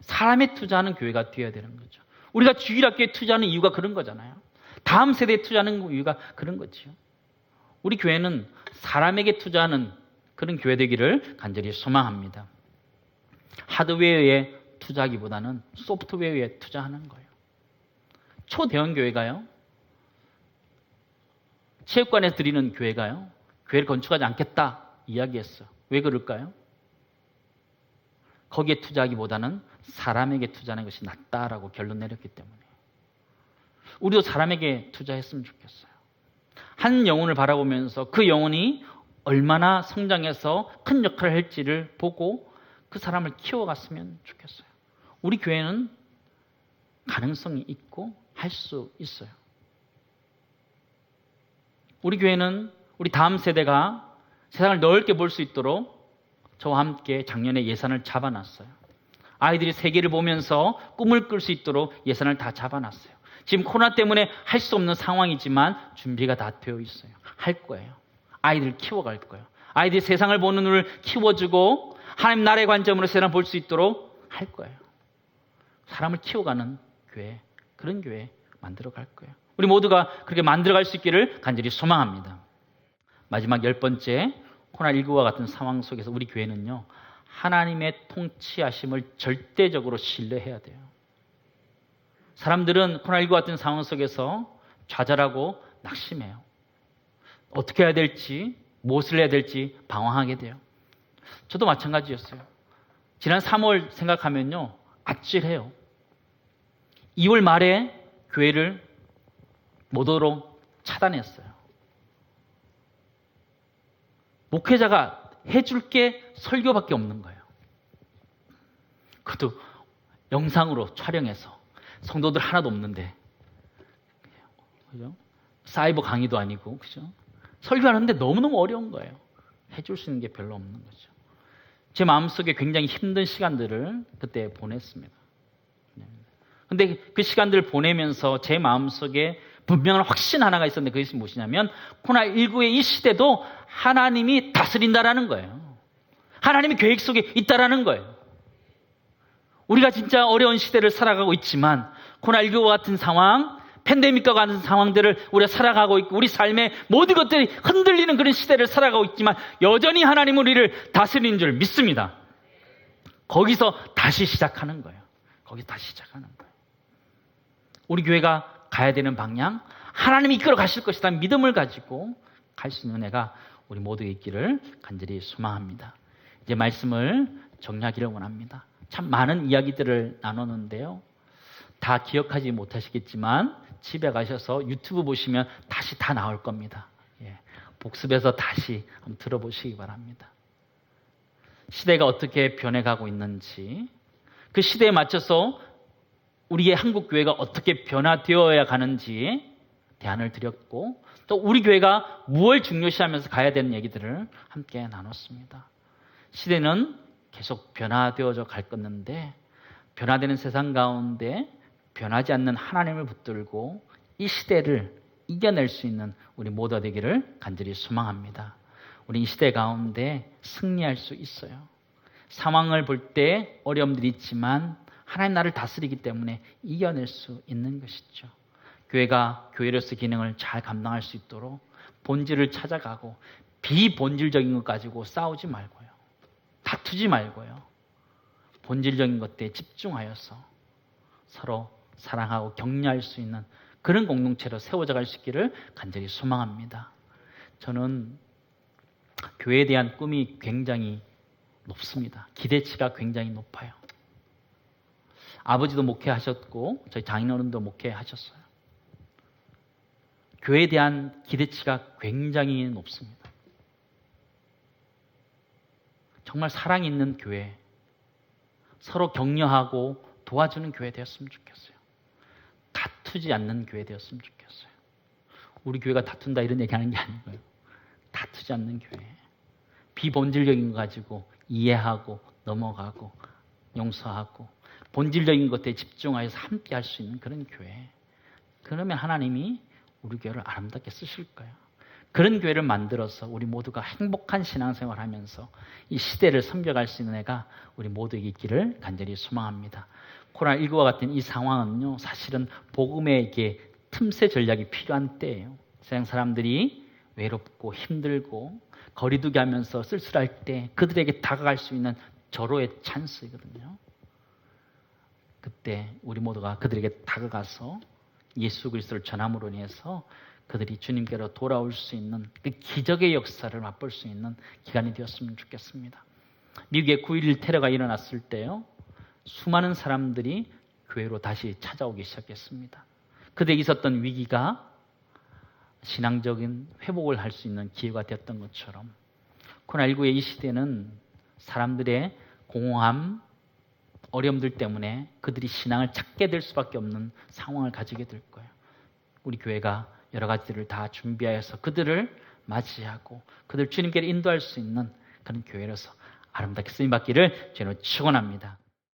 사람에 투자하는 교회가 되어야 되는 거죠. 우리가 주일학교에 투자하는 이유가 그런 거잖아요. 다음 세대에 투자하는 이유가 그런 거죠. 우리 교회는 사람에게 투자하는 그런 교회 되기를 간절히 소망합니다. 하드웨어에 투자하기보다는 소프트웨어에 투자하는 거예요. 초대형 교회가요, 체육관에서 드리는 교회가요, 교회를 건축하지 않겠다 이야기했어요. 왜 그럴까요? 거기에 투자하기보다는 사람에게 투자하는 것이 낫다라고 결론 내렸기 때문에. 우리도 사람에게 투자했으면 좋겠어요. 한 영혼을 바라보면서 그 영혼이 얼마나 성장해서 큰 역할을 할지를 보고 그 사람을 키워갔으면 좋겠어요. 우리 교회는 가능성이 있고 할 수 있어요. 우리 교회는 우리 다음 세대가 세상을 넓게 볼 수 있도록 저와 함께 작년에 예산을 잡아놨어요. 아이들이 세계를 보면서 꿈을 꿀 수 있도록 예산을 다 잡아놨어요. 지금 코로나 때문에 할 수 없는 상황이지만 준비가 다 되어 있어요. 할 거예요. 아이들 키워갈 거예요. 아이들이 세상을 보는 눈을 키워주고 하나님 나라의 관점으로 세상을 볼 수 있도록 할 거예요. 사람을 키워가는 교회, 그런 교회 만들어 갈 거예요. 우리 모두가 그렇게 만들어갈 수 있기를 간절히 소망합니다. 마지막 10번째, 코로나19와 같은 상황 속에서 우리 교회는요, 하나님의 통치하심을 절대적으로 신뢰해야 돼요. 사람들은 코로나19 같은 상황 속에서 좌절하고 낙심해요. 어떻게 해야 될지, 무엇을 해야 될지 방황하게 돼요. 저도 마찬가지였어요. 지난 3월 생각하면요, 아찔해요. 2월 말에 교회를 못 오도록 차단했어요. 목회자가 해줄 게 설교밖에 없는 거예요. 그것도 영상으로 촬영해서 성도들 하나도 없는데, 그죠? 사이버 강의도 아니고, 그죠? 설교하는데 너무너무 어려운 거예요. 해줄 수 있는 게 별로 없는 거죠. 제 마음속에 굉장히 힘든 시간들을 그때 보냈습니다. 근데 그 시간들을 보내면서 제 마음속에 분명한 확신 하나가 있었는데 그것이 무엇이냐면 코로나19의 이 시대도 하나님이 다스린다라는 거예요. 하나님이 계획 속에 있다라는 거예요. 우리가 진짜 어려운 시대를 살아가고 있지만 코로나19와 같은 상황, 팬데믹과 같은 상황들을 우리가 살아가고 있고 우리 삶의 모든 것들이 흔들리는 그런 시대를 살아가고 있지만 여전히 하나님은 우리를 다스리는 줄 믿습니다. 거기서 다시 시작하는 거예요. 거기서 다시 시작하는 거예요. 우리 교회가 가야 되는 방향, 하나님이 이끌어 가실 것이라는 믿음을 가지고 갈 수 있는 은혜가 우리 모두에 있기를 간절히 소망합니다. 이제 말씀을 정리하기를 원합니다. 참 많은 이야기들을 나눴는데요. 다 기억하지 못하시겠지만 집에 가셔서 유튜브 보시면 다시 다 나올 겁니다. 복습해서 다시 한번 들어보시기 바랍니다. 시대가 어떻게 변해가고 있는지, 그 시대에 맞춰서 우리의 한국 교회가 어떻게 변화되어야 가는지 대안을 드렸고, 또 우리 교회가 무엇을 중요시하면서 가야 되는 얘기들을 함께 나눴습니다. 시대는 계속 변화되어져 갈 건데 변화되는 세상 가운데 변하지 않는 하나님을 붙들고 이 시대를 이겨낼 수 있는 우리 모두가 되기를 간절히 소망합니다. 우리 이 시대 가운데 승리할 수 있어요. 상황을 볼 때 어려움들이 있지만 하나님 나를 다스리기 때문에 이겨낼 수 있는 것이죠. 교회가 교회로서 기능을 잘 감당할 수 있도록 본질을 찾아가고 비본질적인 것 가지고 싸우지 말고요. 다투지 말고요. 본질적인 것들에 집중하여서 서로 사랑하고 격려할 수 있는 그런 공동체로 세워져 갈 수 있기를 간절히 소망합니다. 저는 교회에 대한 꿈이 굉장히 높습니다. 기대치가 굉장히 높아요. 아버지도 목회하셨고 저희 장인어른도 목회하셨어요. 교회에 대한 기대치가 굉장히 높습니다. 정말 사랑 있는 교회, 서로 격려하고 도와주는 교회 되었으면 좋겠어요. 다투지 않는 교회 되었으면 좋겠어요. 우리 교회가 다툰다 이런 얘기하는 게 아니고요. 다투지 않는 교회. 비본질적인 거 가지고 이해하고 넘어가고 용서하고 본질적인 것에 집중하여서 함께 할 수 있는 그런 교회. 그러면 하나님이 우리 교회를 아름답게 쓰실 거예요. 그런 교회를 만들어서 우리 모두가 행복한 신앙생활을 하면서 이 시대를 섬겨갈 수 있는 애가 우리 모두에게 있기를 간절히 소망합니다. 코로나19와 같은 이 상황은요, 사실은 복음에게 틈새 전략이 필요한 때예요. 세상 사람들이 외롭고 힘들고 거리두기 하면서 쓸쓸할 때 그들에게 다가갈 수 있는 절호의 찬스이거든요. 그때 우리 모두가 그들에게 다가가서 예수 그리스도를 전함으로 인해서 그들이 주님께로 돌아올 수 있는 그 기적의 역사를 맛볼 수 있는 기간이 되었으면 좋겠습니다. 미국에 9.11 테러가 일어났을 때요, 수많은 사람들이 교회로 다시 찾아오기 시작했습니다. 그들에게 있었던 위기가 신앙적인 회복을 할 수 있는 기회가 되었던 것처럼 코로나19의 이 시대는 사람들의 공허함, 어려움들 때문에 그들이 신앙을 찾게 될 수밖에 없는 상황을 가지게 될 거예요. 우리 교회가 여러 가지들을 다 준비하여서 그들을 맞이하고 그들 주님께로 인도할 수 있는 그런 교회로서 아름답게 쓰임받기를 주님으로 축원합니다.